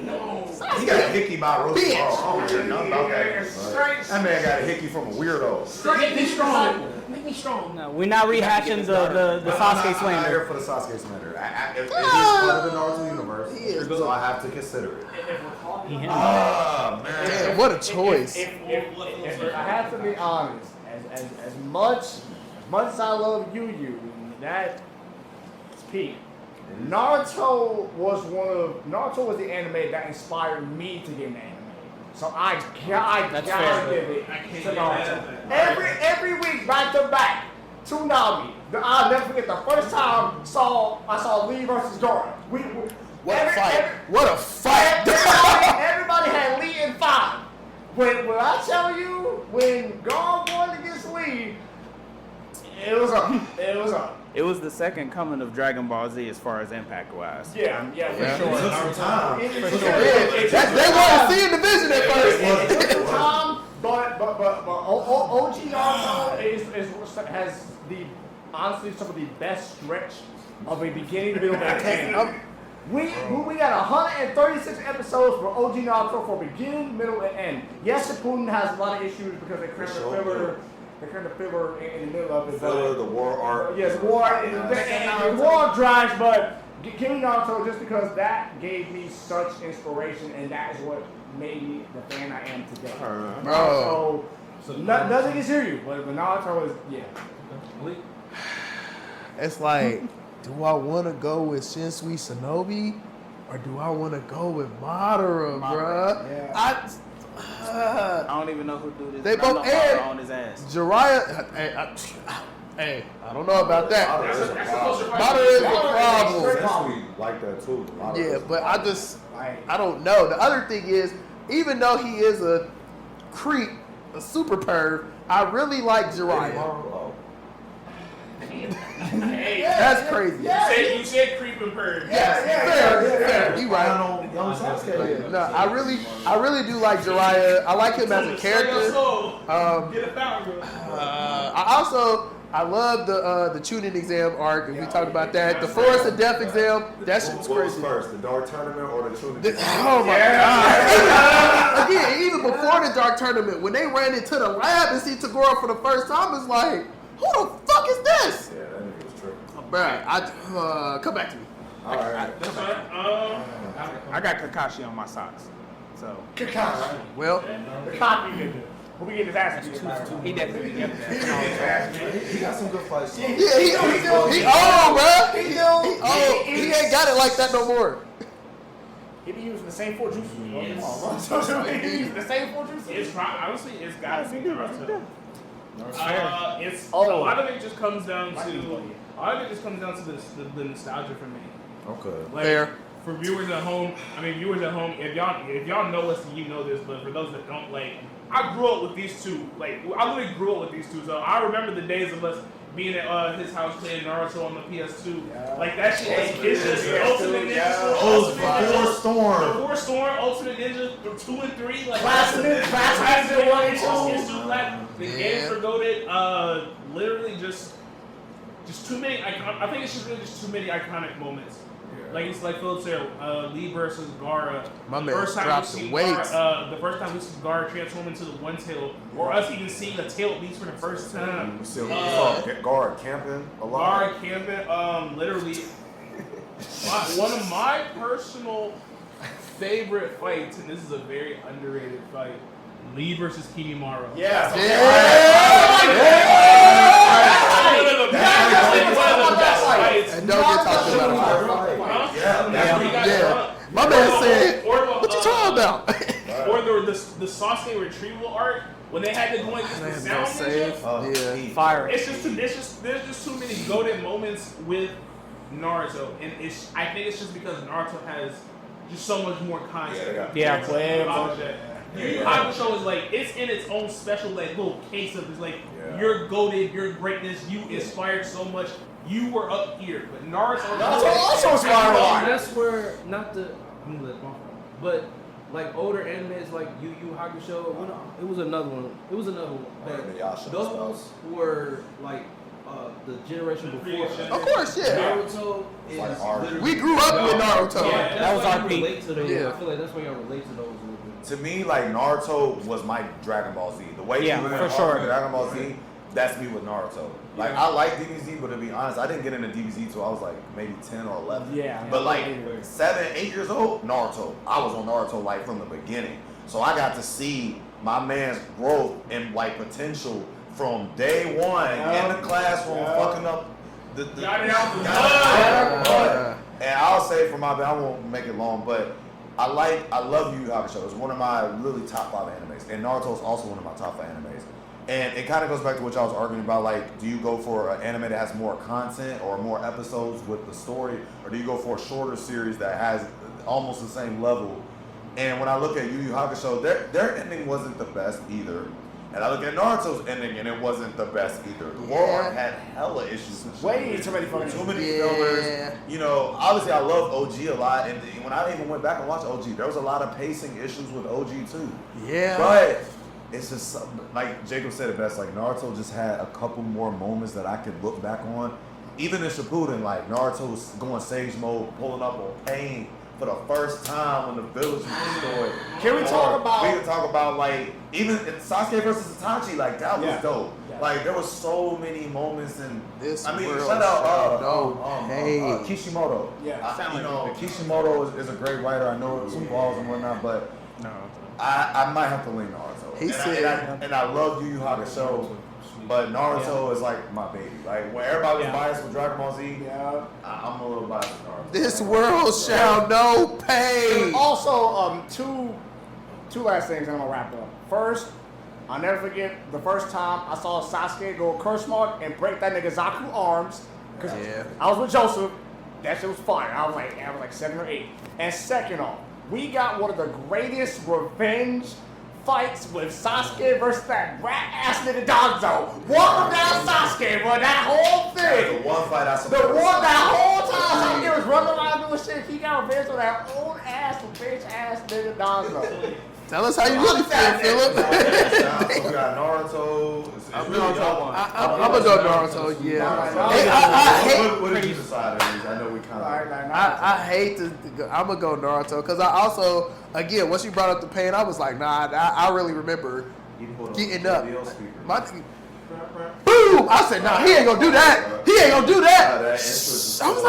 got a hickey by Rose. Bitch. I don't hear nothing about that. That man got a hickey from a weirdo. Make me strong. Make me strong. No, we're not rehashing the Sasuke I'm not here slander. for the Sasuke slander. It is part of the Naruto universe, He is, so I have to consider it. He him. Ah, man. Damn, what a choice. If I have to be honest, as much as I love Yu, that is peak. Naruto was the anime that inspired me to get an anime. So I gotta give it to Naruto. Every week, back to back, Toonami. I'll never forget the first time I saw Lee versus Goro. What a fight. What a fight. Everybody had Lee in 5. When I tell you, when Goro won against Lee, it was up. It was the second coming of Dragon Ball Z as far as impact wise. Yeah, for sure. It took some time. It They wanted to see in the vision at first. took some time, but OG Naruto has honestly some of the best stretch of a beginning, middle, and end. We got 136 episodes for OG Naruto for beginning, middle, and end. Yes, Shippuden has a lot of issues because they crammed the filler in the middle of it. Filler, the war arc. Yes, war drags, but give me Naruto just because that gave me such inspiration, and that is what maybe the fan I am today. Bro. So nothing against you, but Naruto is It's like, do I want to go with Shinsui Shinobi or do I want to go with Madara, bruh? Yeah. I don't even know who do this. They but I both know Madara and on his ass. Jiraiya. Hey, I don't know about that. That's the closer fight. Madara is the problem. Sesame like that too. Yeah, but I don't know. The other thing is, even though he is a creep, a super perv, I really like Jiraiya. Hey, That's crazy. you said creep and purge. Fair. You right. Young Sasuke. No, I really do like Jiraiya. I like him as a character. Get a fountain. I love the Chunin exam arc, and we talked about that. The Forest of Death exam, that shit's What was crazy. first, the Dark Tournament or the Chunin? Oh my god! Again, even before the Dark Tournament, when they ran into the lab and see Tagora for the first time, it's like, who the fuck is this? Yeah, that nigga was tripping. Bruh, come back to me. All right. That's right. I got Kakashi on my socks. So Well, the copy nigga. Who we get his ass beat by? he definitely got that. He got some good fights. yeah, he old, bruh. He old. He ain't got it like that no more. He be using the same four juices. Yes. He be using the same four juices. It's honestly, it's gotta be Naruto. It's a Oh. lot of it just comes down to the nostalgia for me. Okay. Like, Fair. For viewers at home, if y'all know us, you know this, but for those that don't, like, I grew up with these two. Like, I literally grew up with these two. So I remember the days of us being at his house playing Naruto on the PS2. Like, that shit, it's just Ultimate Ninja. Before Storm. Before Storm, Ultimate Ninja 2 and 3. Like, Classic 1 and 2. The games were goated. Literally just too many. I think it's just really just too many iconic moments. Like it's like Philip said, Lee versus Gaara. My The man first time dropped we some see weights. Gaara, the first time we see Gaara transform into the One Tail, or us even seeing the tail at least for the first time. We saw Guard camping a lot. Gaara camping, literally, one of my personal favorite fights, and this is a very underrated fight. Lee versus Kinemaro. Yeah. And don't get talked about it. Yeah. My man said, what you talking about? Or the Sasuke retrieval arc when they had to go against the sound ninja. Yeah. Fire. There's just too many golden moments with Naruto, and I think it's just because Naruto has just so much more content. Yeah. Yu Yu Hakusho is like, it's in its own special like little case of it's like you're goated, your greatness, you inspired so much. You were up here, but Naruto also inspired a lot. That's where but like older animes like Yu Yu Hakusho, it was another one. Inuyasha Those were like the generation before. Of course, yeah. Naruto is Like our- literally. We grew up with Naruto. Yeah, That was why our you peak. relate to those. Yeah. I feel like that's why y'all relate to those a little bit. To me, like Naruto was my Dragon Ball Z. The way Yeah, you went for off sure. with Dragon Ball Z, that's me with Naruto. Like I like DBZ, but to be honest, I didn't get into DBZ till I was like maybe 10 or 11. Yeah. But like 7, 8 years old, Naruto. I was on Naruto like from the beginning. So I got to see my man's growth and like potential from day one in the classroom, fucking up the Got it out the mud. And I'll say for my bad, I won't make it long, but I love Yu Yu Hakusho. It's one of my really top 5 animes, and Naruto is also one of my top 5 animes. And it kind of goes back to what y'all was arguing about, like, do you go for an anime that has more content or more episodes with the story, or do you go for a shorter series that has almost the same level? And when I look at Yu Yu Hakusho, their ending wasn't the best either. And I look at Naruto's ending, and it wasn't the best either. The war arc had hella issues. Way too many fucking Too many fillers. You know, obviously I love OG a lot, and when I even went back and watched OG, there was a lot of pacing issues with OG too. Yeah. But it's just something, like Jacob said it best, like Naruto just had a couple more moments that I could look back on. Even in Shippuden, like Naruto was going Sage mode, pulling up on Pain for the first time when the village was destroyed. Can we talk about? We can talk about like even Sasuke versus Itachi, like that was dope. Yeah. Like there was so many moments in This I mean, world shout out hey. Kishimoto. Yeah, You know, Kishimoto is a great writer. I know some flaws and whatnot, but I might have to lean Naruto. He said- and I love Yu Yu Hakusho, but Naruto is like my baby. Like when everybody was biased with Dragon Ball Z, I'm a little biased with Naruto. This world shall know pain. And also, two last things, and I'm gonna wrap up. First, I'll never forget the first time I saw Sasuke go curse mark and break that nigga Zaku arms. Cause I was with Joseph. That shit was fire. I was like 7 or 8. And second off, we got one of the greatest revenge fights with Sasuke versus that rat ass nigga Danzo. Walk him down Sasuke, bro. That whole thing. The one fight I saw. That whole time Sasuke was running around doing shit. He got revenge on that old ass, bitch ass nigga Danzo. Tell us how you really feel, Philip. So we got Naruto. I'm gonna go Naruto. Yeah. What did you decide? I know we kind of. I hate to. I'm gonna go Naruto because I also, again, once you brought up the pain, I was like, nah. I really remember getting up. My boom! I said, nah. He ain't gonna do that. He ain't gonna do that. I was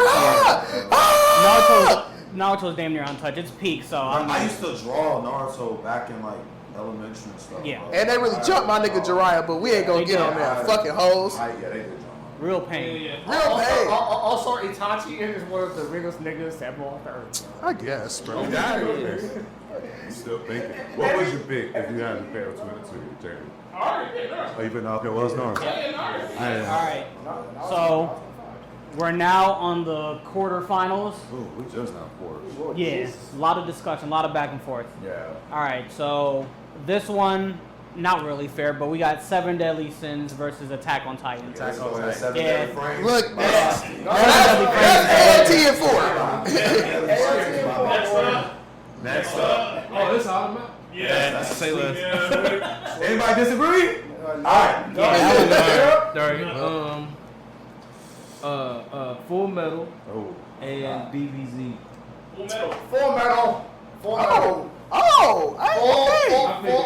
like, Naruto's damn near untouched. It's peak, so I used to draw Naruto back in like elementary and stuff. Yeah. Bro. And they really jumped my nigga Jiraiya, but we ain't gonna get on that. Fucking hoes. Yeah, they did jump. real pain. Real pain. Also, Itachi is one of the realest niggas that ever on earth. I guess, bro. You still thinking? What would you pick if you had to pair between the two, Jeremy? Oh, you been okay? Well, it's Naruto. All right. So we're now on the quarterfinals. Ooh, we just now quarters. Yeah, a lot of discussion, a lot of back and forth. Yeah. All right, so this one, not really fair, but we got 7 Deadly Sins versus Attack on Titan. Yeah. Look, that's AOT and 4. Next up. Oh, this automatic? Yeah. Say less. Anybody disagree? Alright. Full Metal Oh. and DBZ. Full metal.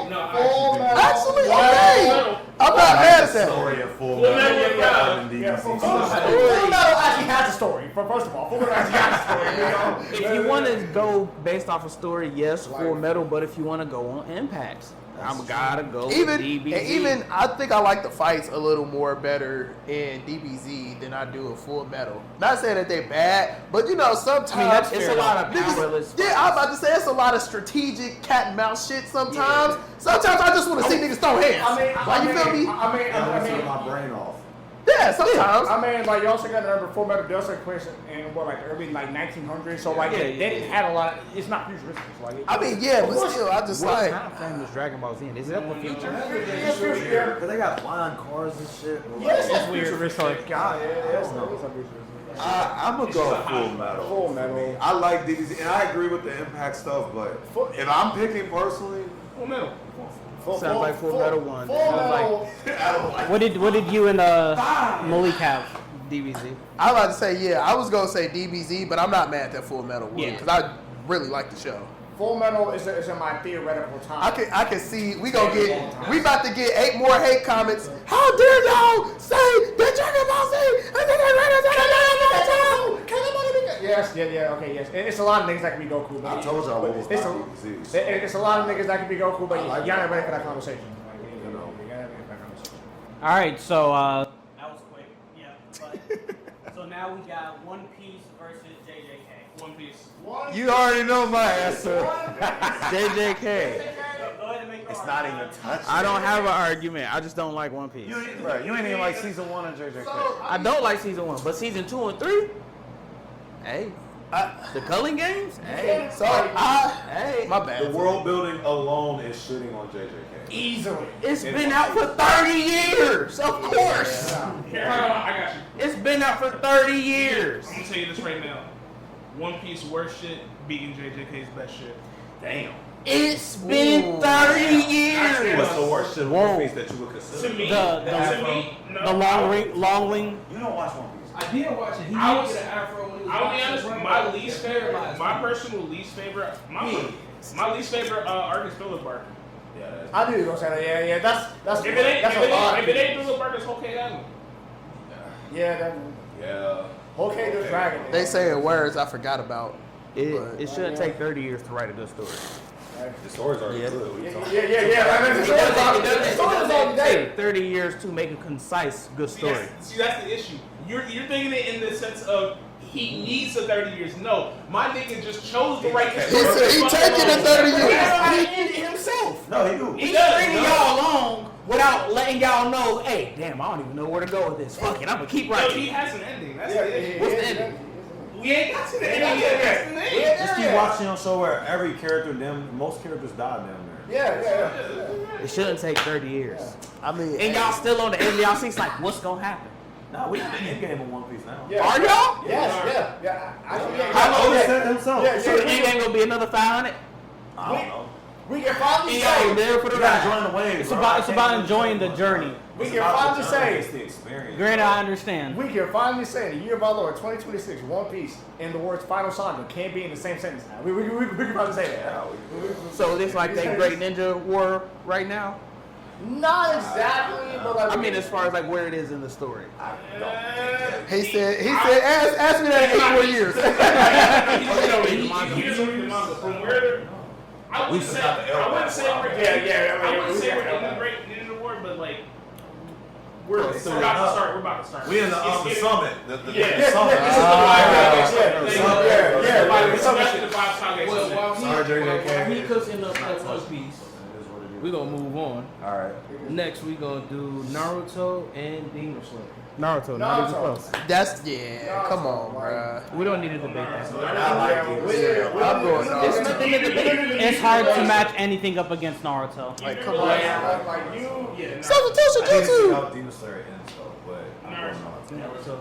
Actually, okay. I'm not mad at that. Story of Full Metal, Metal. yeah. Full metal actually has a story. First of all, Full Metal actually has a story. If you want to go based off a story, yes, Full Metal. But if you want to go on impacts, I'm gotta go with DBZ. Even I think I like the fights a little more better in DBZ than I do in Full Metal. Not saying that they bad, but you know sometimes it's a lot of powerless. Yeah, I'm about to say it's a lot of strategic cat and mouse shit. Sometimes, sometimes I just want to see niggas throw hands. You feel me? I mean, my brain off. Yeah, sometimes. I mean, like, you also got to remember Full Metal does take place in what, like early 1900s. So like they didn't have a lot. It's not futuristic. Like, I mean, yeah, but still, I just What like. time frame was Dragon Ball Z in? Is it up the future? Because they got flying cars and shit. Yes, It's weird. God, I'm gonna go Full Metal. Full Metal. I like DBZ, and I agree with the impact stuff, but if I'm picking personally, Full Metal. Sounds like Full Metal one. Full Sounds Metal. What did you and Malik have? DBZ. I was about to say, yeah, I was gonna say DBZ, but I'm not mad that Full Metal won Yeah. because I really like the show. Full Metal is in my theoretical time. I can see we about to get 8 more hate comments. How dare y'all say that Dragon Ball Z? Yes, okay, yes. It's a lot of niggas that can be Goku. But I told y'all what was it's not a, DBZ. it's a lot of niggas that can be Goku, but I like y'all that. ain't ready for that conversation. You know. You gotta be ready for that conversation. All right, so that was quick. Yeah. But, so now we got One Piece versus JJK. One Piece. You already know my answer. JJK. Go ahead and make your It's not even touching. I don't have an argument. I just don't like One Piece. You ain't even like season 1 of JJK. I don't like season 1, but season 2 and 3, hey, the Culling Games, hey, My bad. The world building alone is shitting on JJK. Easily. it's been out for 30 years, of course. Here, I got you. It's been out for 30 years. I'm gonna tell you this right now. One Piece worst shit beating JJK's best shit. Damn. It's been 30 years. What's the worst shit of One Piece that you would consider? To me, The long wing. You don't watch One Piece. I did watch it. He I did was- get an afro when he was I'll be watching honest. Run My Wild. least It favorite, paralyzed my me. personal least favorite, my least favorite arc is Philip Barker. Yeah, I knew you were gonna say that. Yeah. That's If it ain't, that's a lot. if it ain't Philip Barker, it's okay Island. Yeah, yeah. okay, the dragon. They saying words I forgot about. It shouldn't take 30 years to write a good story. The stories are Yeah. good. We talking- It doesn't take 30 years to make a concise, good story. See, that's the issue. You're thinking it in the sense of he needs the 30 years. No, my nigga just chose to write this story. He taking the 30 years. He ended himself. No, he do. He's stringing y'all along without letting y'all know, hey, damn, I don't even know where to go with this. Fuck it, I'm gonna keep No, writing. he has an ending. That's the issue. What's the ending? We ain't got to the ending yet. That's the thing. Just keep watching on show where every character, most characters die down there. It shouldn't take 30 years. I mean, And y'all still on the end of y'all seats like, what's gonna happen? No, we in the end game of One Piece now. Are y'all? How long said himself? So the end game gonna be another 500? I don't know. We can finally And y'all say, ain't there for the You gotta ride. join the wave. It's bro. about I it's can't about do enjoying the that. journey. we It's can about finally the journey, say, it's the experience. Granted, I understand. we can finally say the year of our Lord 2026, One Piece, and the words final saga can't be in the same sentence now. We can probably say that. So it's like they great ninja war right now? Not exactly, but like I mean, as far as like where it is in the story. he said, ask me that in 8 more years. He doesn't read the manga. From where they're, I wouldn't say we're in the great ninja war, but like we're about to start. We're about to start. We in the summit. The summit. This is the five saga. Well, Sorry, while he cooking up that One Piece, we gonna move on. All right. Next, we gonna do Naruto and Demon Slayer. Naruto, not even close. That's come on, bruh. We don't need to debate that. I'm going There's on. nothing to debate. It's hard to match anything up against Naruto. Like, come on. like you, I didn't see how Demon Slayer ends though, but I'm going on. Naruto,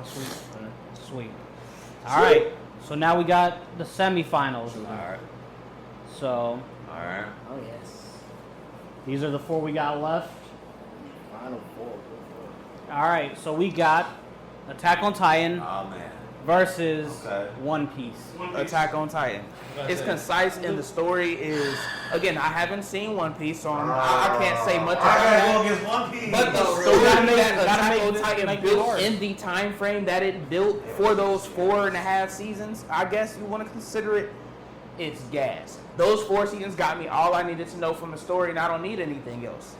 sweet. All right, so now we got the semifinals. Alright. So Alright. Oh yes. these are the 4 we got left. Final four. All right, so we got Attack on Titan Oh man. versus Okay. One Piece. Attack on Titan. It's concise and the story is, again, I haven't seen One Piece, so I can't say much about I gotta that. go against One Piece. But the story that Attack on Titan built in the time frame that it built for those 4.5 seasons, I guess you want to consider it, it's gas. Those 4 seasons got me all I needed to know from the story, and I don't need anything else.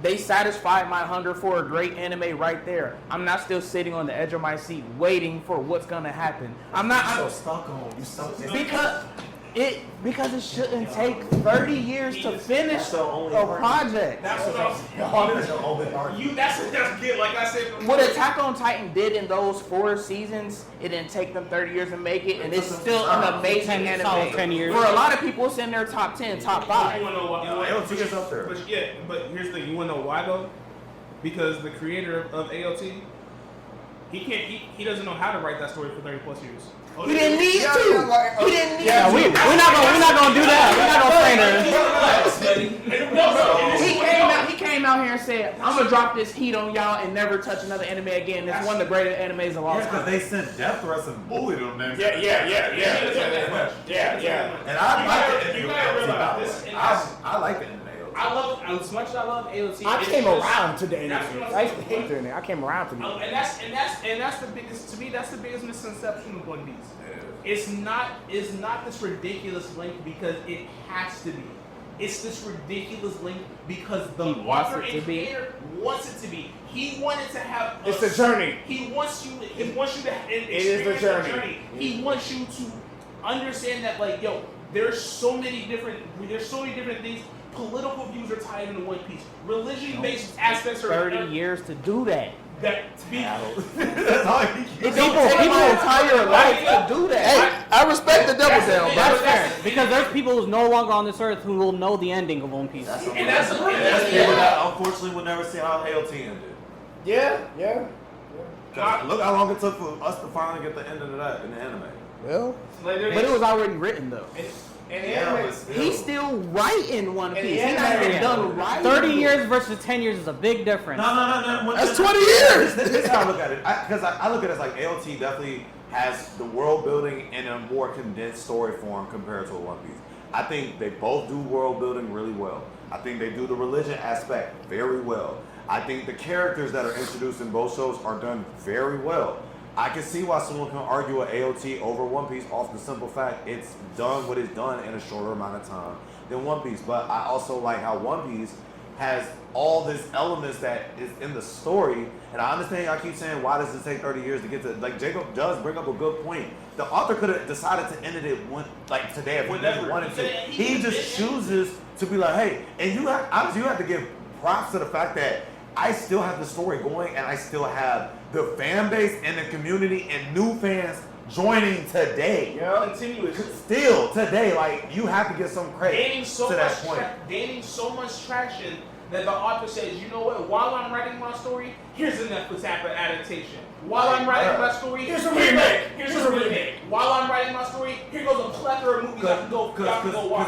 They satisfied my hunger for a great anime right there. I'm not still sitting on the edge of my seat waiting for what's gonna happen. I'm stuck on you. So because it shouldn't take 30 years to finish a project. That's what I'm. That's good. Like I said before. What Attack on Titan did in those 4 seasons, it didn't take them 30 years to make it, and it's still an amazing solid 10 anime. years. For a lot of people, it's in their top 10, top You 5. wanna know why? AOT is up there. But here's the thing. You wanna know why though? Because the creator of AOT, he doesn't know how to write that story for 30+ years. He didn't need to. He didn't need Yeah, to. we're not gonna do that. We're not gonna train her. He came out here and said, "I'm gonna drop this heat on y'all and never touch another anime again." It's one of the greatest animes of all because time. they sent death threats and bullied them. Then. Yeah. And I like the You ending of gotta AOT, realize by the this- way. and that's- I like the ending of AOT. I love as much as I love AOT. I it's came just- around to the end. That's what I'm I used to saying. hate the ending. I came around to it. And that's the biggest, to me, that's the biggest misconception of One Piece. It's not this ridiculous length because it has to be. It's this ridiculous length because the author and creator wants it to be. He wanted to have. It's the journey. He wants you to. It is the journey. He wants you to understand that, like, yo, there's so many different things. Political views are tied into One Piece. Religion-based aspects are 30 years to do that. That to be. That's all you It don't take my entire life to do that. Hey, I respect the double down, That's bro. fair because there's people who's no longer on this earth who will know the ending of One Piece. And that's people that unfortunately will never see how AOT ended. Yeah. 'Cause look how long it took for us to finally get the end of that in the anime. Well, But it was already written though. And the Yeah, anime, but still. He's still writing One And Piece. the He's not even anime- done writing. 30 years versus 10 years is a big difference. No. That's 20 years. This is how I look at it. Because I look at it as like AOT definitely has the world building in a more condensed story form compared to One Piece. I think they both do world building really well. I think they do the religion aspect very well. I think the characters that are introduced in both shows are done very well. I can see why someone can argue an AOT over One Piece off the simple fact it's done what it's done in a shorter amount of time than One Piece. But I also like how One Piece has all these elements that is in the story. And I understand I keep saying, why does it take 30 years to get to, like Jacob does bring up a good point. The author could have decided to end it like today if he really wanted to. He just chooses to be like, hey, and you have to give props to the fact that I still have the story going and I still have the fan base and the community and new fans joining today. Yeah, continuous. Still today, like you have to give some credit Gaining so to much that point. gaining so much traction that the author says, you know what? While I'm writing my story, here's a Netflix adaptation. While I'm writing my story, here's a remake. Here's a remake. While I'm writing my story, here goes a plethora of movies I can go watch.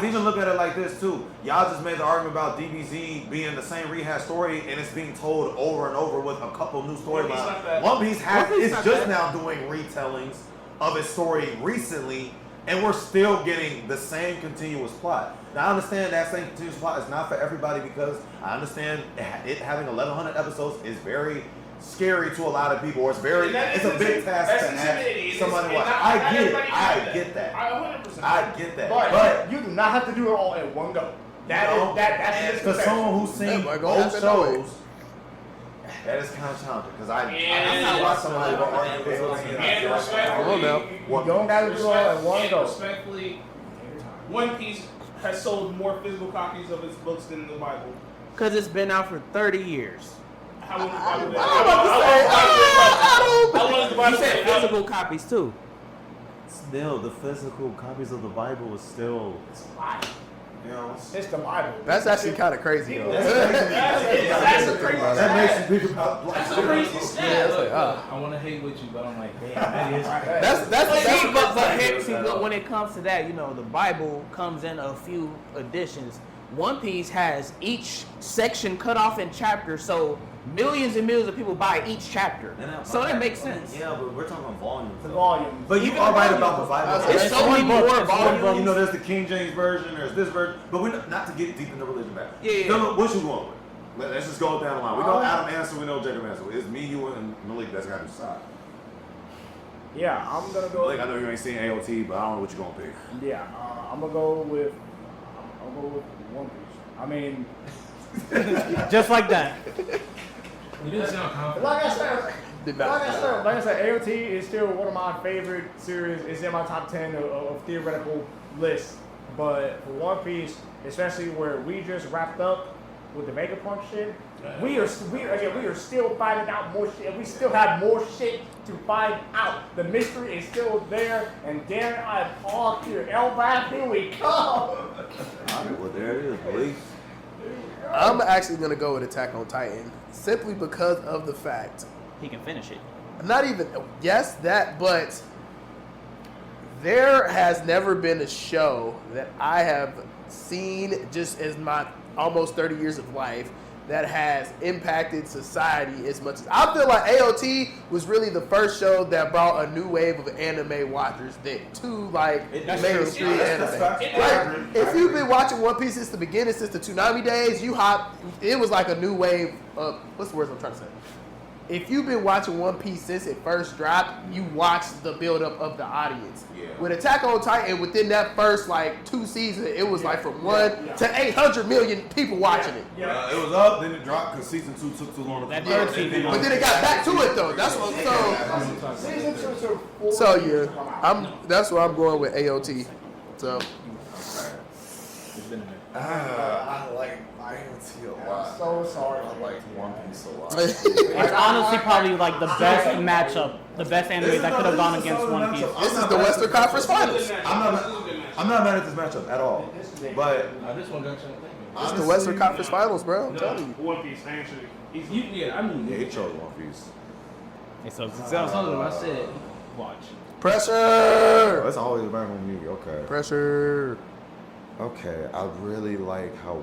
Because even look at it like this too. Y'all just made the argument about DBZ being the same rehash story and it's being told over and over with a couple new storylines. One Piece is just now doing retellings of its story recently, and we're still getting the same continuous plot. Now I understand that same continuous plot is not for everybody because I understand it having 1,100 episodes is very scary to a lot of people. Or it's a big task to have somebody watch. I get that. I get that. But you do not have to do it all in one go. That's for someone who's seen both shows. That is kind of challenging because I'm not watching somebody go argue You don't gotta do it all in one go. Respectfully, One Piece has sold more physical copies of its books than the Bible. Because it's been out for 30 years. How was the Bible? You said physical copies too. Still, the physical copies of the Bible is still. It's a lie. You know, It's the Bible. That's actually kind of crazy though. that makes you think about black. That's a crazy stat. Yeah, it's like, I want to hate with you, but I'm like, damn, that is But when it comes to that, you know, the Bible comes in a few editions. One Piece has each section cut off in chapters, so millions and millions of people buy each chapter. So that makes sense. Yeah, but we're talking volumes. The volume. But you are right about the Bible. It's so many more volumes. You know, there's the King James version, there's this version, but we're not to get deep into religion back. Yeah. No, what you going with? Let's just go down the line. We know Adam answer, we know Jacob answer. It's me, you, and Malik that's got to decide. Yeah, I'm gonna go. Malik, I know you ain't seen AOT, but I don't know what you're gonna pick. Yeah, I'm gonna go with. I'll go with One Piece. I mean, Just like that. You didn't sound confident. like I said, AOT is still one of my favorite series. It's in my top 10 of theoretical lists. But for One Piece, especially where we just wrapped up with the Vegapunk shit, we are still finding out more shit. We still have more shit to find out. The mystery is still there, and Darren, I talk here. Elbath, here we come. Well, there it is, Malik. I'm actually gonna go with Attack on Titan simply because of the fact. He can finish it. Not even but there has never been a show that I have seen just as my almost 30 years of life that has impacted society as much as I feel like AOT was really the first show that brought a new wave of anime watchers to mainstream anime. Like, if you've been watching One Piece since the beginning, since the Toonami days, it was like a new wave of what's the words I'm trying to say? If you've been watching One Piece since it first dropped, you watched the build-up of the audience. Yeah. With Attack on Titan, within that first 2 seasons, it was from 1 to 800 million people watching it. It was up, then it dropped because season 2 took too long to That complete. third season. But then it got back to it though. That's what. Season 2 So yeah, that's where I'm going with AOT. So I like AOT a lot. I'm so sorry. I like One Piece a lot. It's honestly probably like the best matchup, the best anime that could have gone against One Piece. this is the Western Conference Finals. I'm not mad at this matchup at all. But This one got you. It's the Western Conference Finals, bro. I'm telling you. One Piece, actually. yeah, he chose One Piece. So I told him, I said, watch. Pressure. Oh, it's always back on me. Okay. Pressure. Okay, I really like how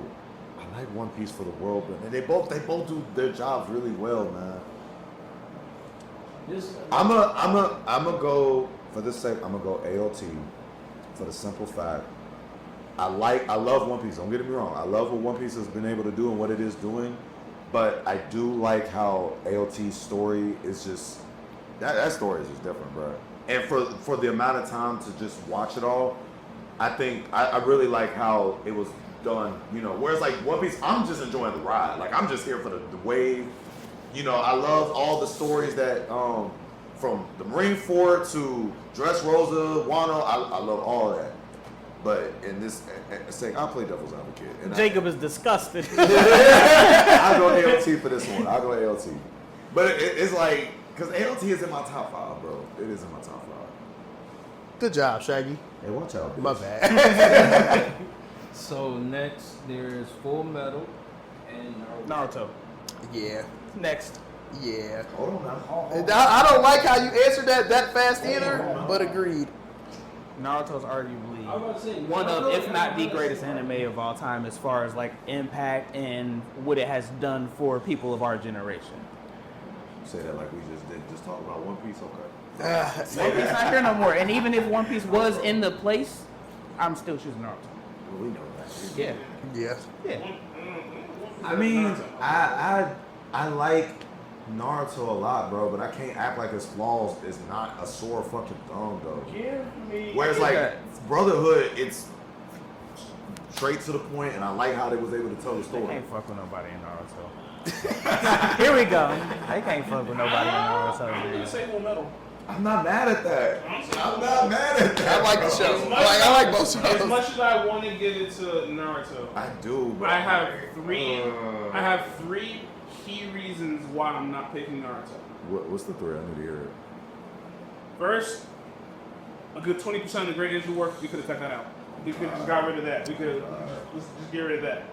I like One Piece for the world, but they both do their jobs really well, man. I'm gonna go for this sake. I'm gonna go AOT for the simple fact I love One Piece. Don't get me wrong. I love what One Piece has been able to do and what it is doing, but I do like how AOT's story is just that story is just different, bro. And for the amount of time to just watch it all, I think I really like how it was done. You know, whereas like One Piece, I'm just enjoying the ride. Like I'm just here for the wave. You know, I love all the stories that from the Marine Fort to Dressrosa, Wano. I love all that. But in this, I'll play devil's advocate. And Jacob is disgusted. I'll go ALT for this one. I'll go ALT. But it's like, because ALT is in my top 5, bro. It is in my top 5. Good job, Shaggy. Hey, watch out, bitch. My bad. So next there's Full Metal and Naruto. Yeah. Next. Yeah. Hold on now. And I don't like how you answered that fast either, but agreed. Naruto's arguably I was about to say, one of, Naruto if not the is- greatest anime of all time, as far as like impact and what it has done for people of our generation. Say that like we just did. Just talk about One Piece, okay? One Piece not here no more, and even if One Piece was in the place, I'm still choosing Naruto. Well, we know that. Yeah. Yeah. Yeah. I mean, I like Naruto a lot, bro, but I can't act like his flaws is not a sore fucking thumb, though. Give me. Whereas like Brotherhood, it's straight to the point, and I like how they was able to tell the They story. can't fuck with nobody in Naruto. Here we go. They can't fuck with nobody in I'm Naruto. gonna say Full Metal. I'm not mad at that. I'm not mad at that. I like the bro. show. I like both As shows. much as I want to give it to Naruto, I do, bro. I have three key reasons why I'm not picking Naruto. What's the 3? I need to hear it. First, a good 20% of the great ninja work, we could have cut that out. We could have just got rid of that. We could let's just get rid of that.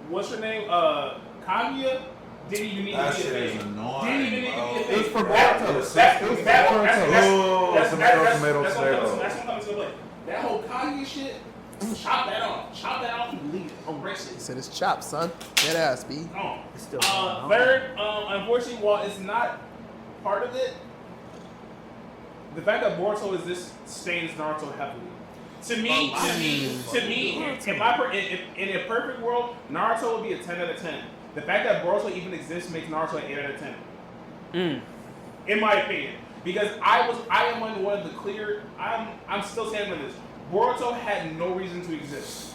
What's her name? Kaguya didn't even need to be a That shit is thing. annoying, Didn't even need to bro. be a thing. It was for That- Boruto. That's It was for that's- Boruto. that's- Oh, that's- tomato, that's- tomato, that's what tomato. That's what comes into play. That whole Kaguya shit, chop that off. Chop that off and leave it. Erase He it. said it's chopped, son. Dead ass, B. Oh. It's still going on. Third, unfortunately, while it's not part of it, the fact that Boruto is this stains Naruto heavily. To me, in a perfect world, Naruto would be a 10 out of 10. The fact that Boruto even exists makes Naruto an 8 out of 10. In my opinion, because I am one of the clear. I'm still standing with this. Boruto had no reason to exist.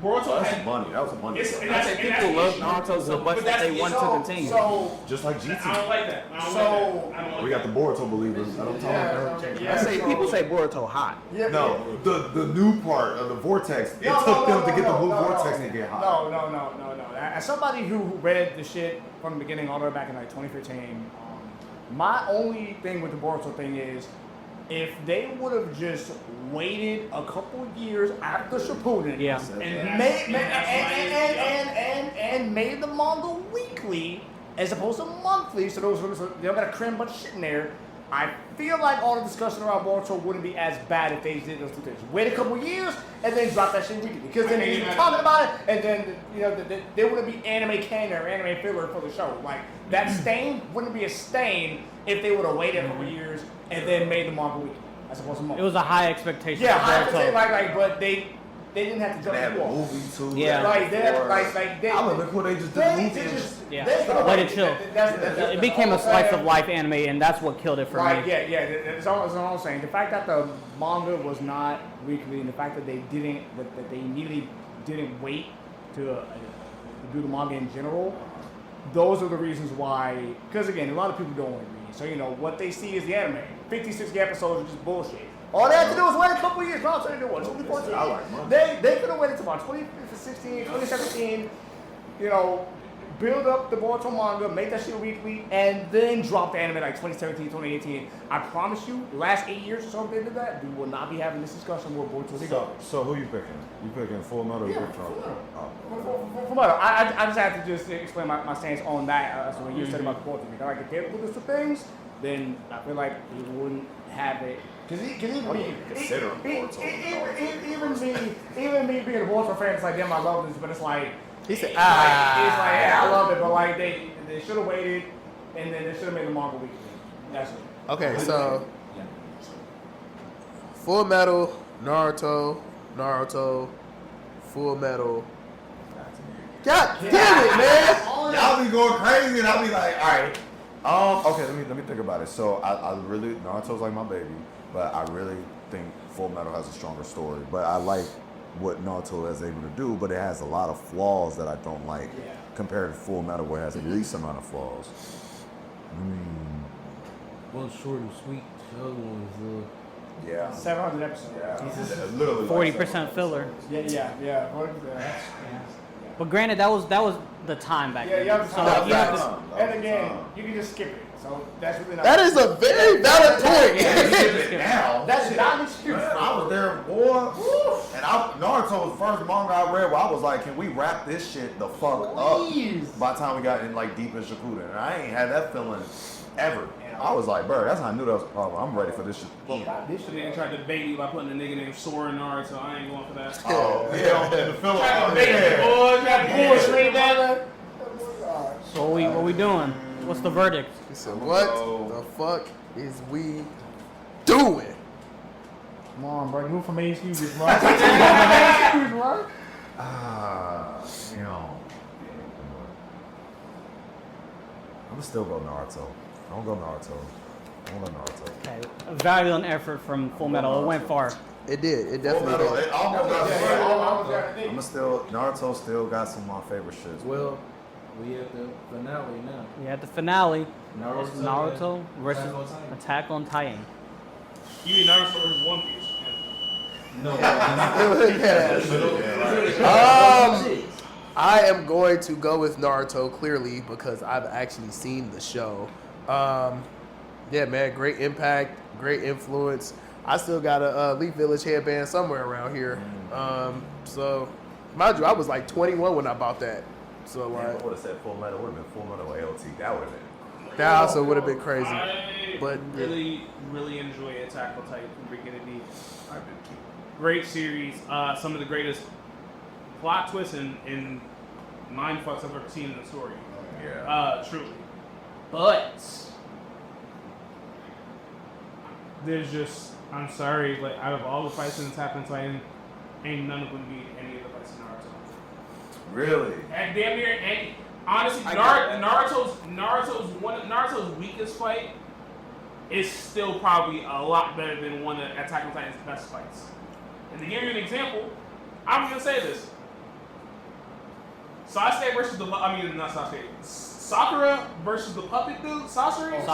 Boruto That's had money. That was a money. It's- shot. I say people love Naruto so much that they want to continue. So, Just like I GT. don't like that. I don't So- like that. I don't like We got the Boruto believers. I don't talk about that. yeah, I say so- people say Boruto hot. Yeah, No, the new part of the vortex. It took them to get the blue vortex to get hot. No. As somebody who read the shit from the beginning all the way back in like 2015, my only thing with the Boruto thing is, if they would have just waited a couple years after Shippuden, Yeah. and made the manga weekly as opposed to monthly, so they don't gotta cram a bunch of shit in there. I feel like all the discussion around Boruto wouldn't be as bad if they did those two things. Wait a couple years and then drop that shit weekly, because then they'd be talking about it, and then there wouldn't be anime canon or anime filler for the show. Like that stain wouldn't be a stain if they would have waited a couple years and then made the manga weekly as opposed to monthly. It was a high expectation. Yeah, for I have to say, Boruto. but they didn't have to jump They had the a wall. movie too. Yeah. Like they. I would look what they just did. They The need to movie. just Yeah. let Let it chill. It became a slice of life anime, and that's what killed it for Right, me. yeah. That's all I'm saying. The fact that the manga was not weekly, and the fact that they immediately didn't wait to do the manga in general, those are the reasons why. Because again, a lot of people don't want to read, so what they see is the anime. 50, 60 episodes are just bullshit. All they had to do was wait a couple years. No, they did what? 2014. I like money. They could have waited till about 2016, 2017. Build up the Boruto manga, make that shit weekly, and then drop the anime like 2017, 2018. I promise you, the last 8 years or so they did that, we will not be having this discussion where Boruto's So who you picking? You picking Full Metal or you picking I just have to just explain my stance on that. So when you said about the Boruto thing, like if they would do some things, then I feel like we wouldn't have it. Because even me, consider Boruto. even me being a Boruto fan, it's like, damn, I love this, but it's like, He said, it's like, yeah, I love it, but like they should have waited, and then they should have made the manga weekly. That's it. Okay, so Full Metal, Naruto, Full Metal. God damn it, man! Y'all be going crazy, and I'll be like, all right, Okay, let me think about it. So I really Naruto's like my baby, but I really think Full Metal has a stronger story. But I like what Naruto is able to do, but it has a lot of flaws that I don't like compared to Full Metal, where it has the least amount of flaws. One's short and sweet. The other one's Yeah. 700 episodes. Yeah. Literally. 40% filler. Yeah. But granted, that was the time back Yeah, then. you have to So time like, you back. have to. And again, you can just skip it. So that's really not. That is a very valid point. Now. That's not an excuse. Man, I was there, boy, and Naruto was the first manga I read where I was like, can we wrap this shit the fuck Please. up? By the time we got in like deep in Shippuden, and I ain't had that feeling ever. I was like, bro, that's how I knew that was a problem. I'm ready for this shit. This shit ain't tried to bait you by putting a nigga named Sora in Naruto. I ain't going for that. Oh, yeah, the filler. Tried to bait you, boy. Tried to bullshit that. So what we doing? What's the verdict? He said, what the fuck is we doing? Come on, bro. Move from main excuses, bro. Right? You know, I'm gonna still go Naruto. I'm gonna go Naruto. Okay, a valiant effort from Full Metal. It went far. It did. It definitely did. It almost got Yeah. I'm still Naruto. Still got some of my favorite shits. well, we at the finale now. We had the finale. Naruto, Naruto versus Attack on Titan. Attack on Titan. You mean Naruto versus One Piece? I am going to go with Naruto clearly because I've actually seen the show. Yeah, man, great impact, great influence. I still got a Leaf Village headband somewhere around here. So, mind you, I was like 21 when I bought that. So I like, would have said Full Metal. Would have been Full Metal LT. That would have been. that also would have been crazy. I But really enjoy Attack on Titan from beginning to end. Great series. Some of the greatest plot twists and mind fucks I've ever seen in a story. Yeah. Truly. But there's just, I'm sorry, like out of all the fights in Attack on Titan, ain't none of them beat any of the fights in Naruto. Really? And damn near any. Honestly, Naruto's weakest fight is still probably a lot better than one of Attack on Titan's best fights. And to give you an example, I'm gonna say this: Sasuke versus not Sasuke. Sakura versus the puppet dude, Sasori.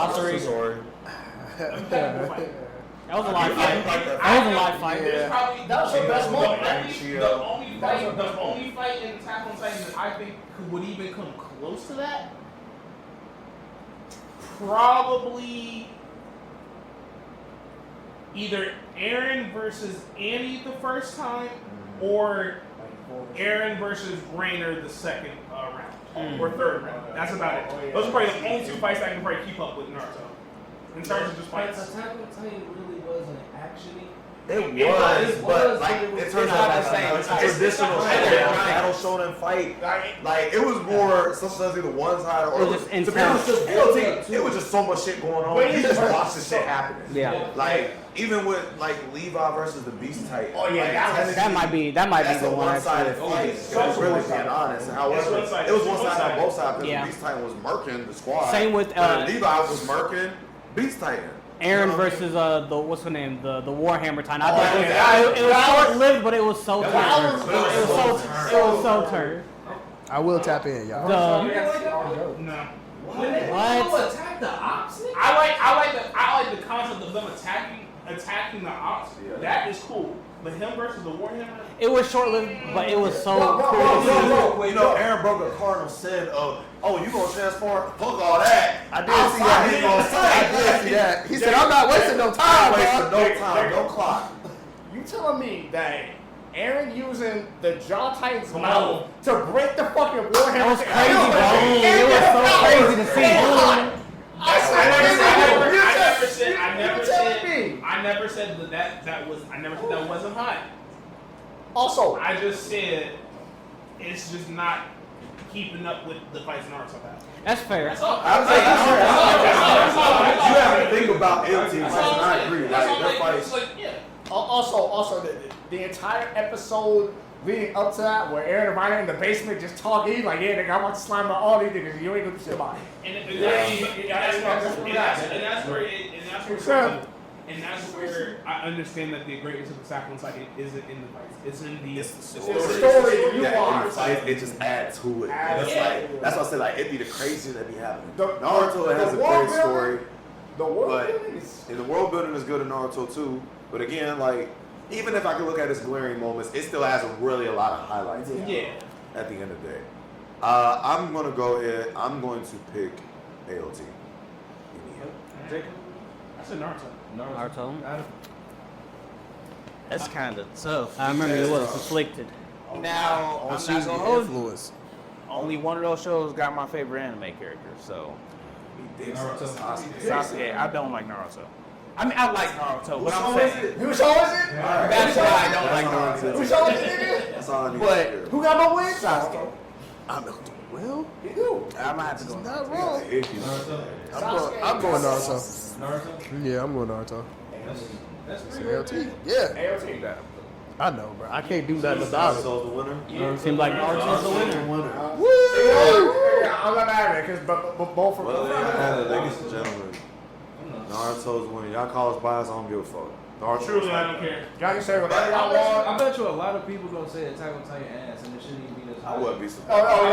Sorry. Impeccable fight. That was a live fight. That was a live fight. There's probably That was the best moment. the only fight in Attack on Titan that I think would even come close to that. Probably either Eren versus Annie the first time, or Eren versus Rainer the second round, or third round. That's about it. Those are probably the only two fights that I can probably keep up with Naruto. In terms of just fights. Attack on Titan really wasn't actually. It It was, was, but like it was- in terms not of the same like, type. traditional It's not shonen, the same type. battle shonen fight, like it was more sometimes either one side or It was just to be honest, intense. it was just so much shit going on. But You just watch the shit happening. Yeah. Like even with like Levi versus the Beast Titan. Oh, yeah, like, that was- That might be that's the a one. one-sided actually. fight. If I'm really being honest. However, one-sided. it was one-sided on both sides because Yeah. the Beast Titan was murking the squad. Same with, but Levi was murking Beast Titan. Aaron You know what I mean? versus the what's her name, the Warhammer Titan. I Oh, thought yeah, it was short lived, but it was so turned. That was- It was so turned. I will tap in, y'all. The- No. What? Attack the ops? I like the concept of them attacking the ops. Yeah. That is cool. But him versus the Warhammer. It was short lived, but it was so Bro, cool. You know, Aaron Broker Cardinal said, "Oh, you gonna transform? Fuck all that." I did see that. He gonna I did see that. He said, I'm not wasting no time, wasting bro. no time, no clock. You telling me that Aaron using the Jaw Titans model to break the fucking Warhammer? That was crazy, bro. It was so crazy to see. I never said that wasn't hot. Also, I just said it's just not keeping up with the fights Naruto had. That's fair. That's all. I was like, That's all. you have to think about LT That's fights, all and I'm I saying. agree. That's Like all their I'm saying. fights. It's like, yeah. also the entire episode leading up to that, where Aaron and Ryan in the basement just talking, he's like, yeah, nigga, I'm about to slime out all these niggas. You ain't gonna do shit about it. And that's where I understand that the greatness of the Sackland cycle isn't in the fights. It's in the story. It just adds to it. That's that's why I say like it'd be the craziest that be happening. Naruto Naruto has a great story. The world But building is. and the world building is good in Naruto too. But again, like even if I can look at its glaring moments, it still has really a lot of highlights. Yeah. At the end of the day, I'm gonna go ahead. I'm going to pick AOT. Jacob? I said Naruto. Naruto. Adam? That's kind of tough. I remember it was conflicted. Now, I'm She's not the gonna hold you. influence. Only one of those shows got my favorite anime character, so Sasuke. I don't like Naruto. I mean, I like Naruto, but I'm saying Who show is it? that's why I don't like Naruto. Who show is it, nigga? That's all I need. But Who got my win? Sasuke. Well, You do. I'm gonna have to go. not wrong. Naruto? I'm going Naruto. Naruto? Yeah, I'm going Naruto. That's It's pretty good. AOT. Yeah, AOT. I know, bro. I can't do nothing about it. So the winner. Seems like Naruto's the winner. I'm not mad at it, because both of Well, them. ladies and gentlemen, Naruto's winning. Y'all call us biased. I don't give a fuck. Naruto. Truly, I don't care. Y'all can say whatever y'all I want. bet you a lot of people gonna say Attack on Titan ass, and it shouldn't even be this I high. wouldn't be surprised. Oh,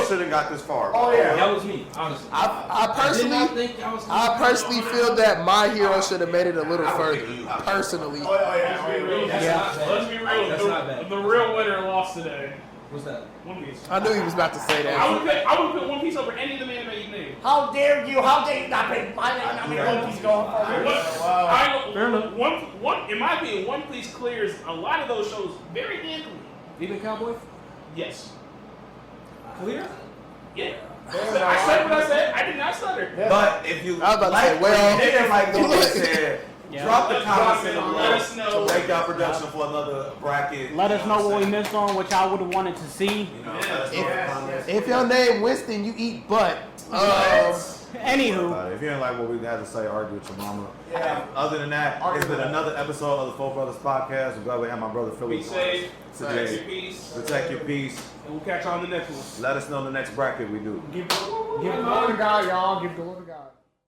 Should have got this far. Oh, yeah. That was me, honestly. I did not personally, think I was. I personally feel that My Hero should have made it a little further. Personally, Oh, yeah. Let's be real. That's not bad. The real winner lost today. What's that? One Piece. I knew he was about to say I that. would put One Piece over any of the anime you named. How dare you? How dare you not pick my name? I mean, One Piece going for In my opinion, One Piece clears a lot of those shows very handily. Even Cowboy? Yes. Clear? Yeah. I said what I said. I did not stutter. But if you I was about to say, like well, what you didn't like what we said, Yeah. drop the comments in the Let us know. to make our production for another bracket. Let us You know what what we I'm missed on, which I would have wanted to see. saying? You know, let us know in the comments. If your name Winston, you eat butt. Anywho, If you didn't like what we had to say, argue with your mama. Other than that, it's been another episode of the Four Brothers Podcast. I'm glad we have my brother Philly. Be safe. Protect today. your peace. Protect your peace. And we'll catch you on the next one. Let us know the next bracket we do. Give the Lord to God, y'all. Give the Lord to God.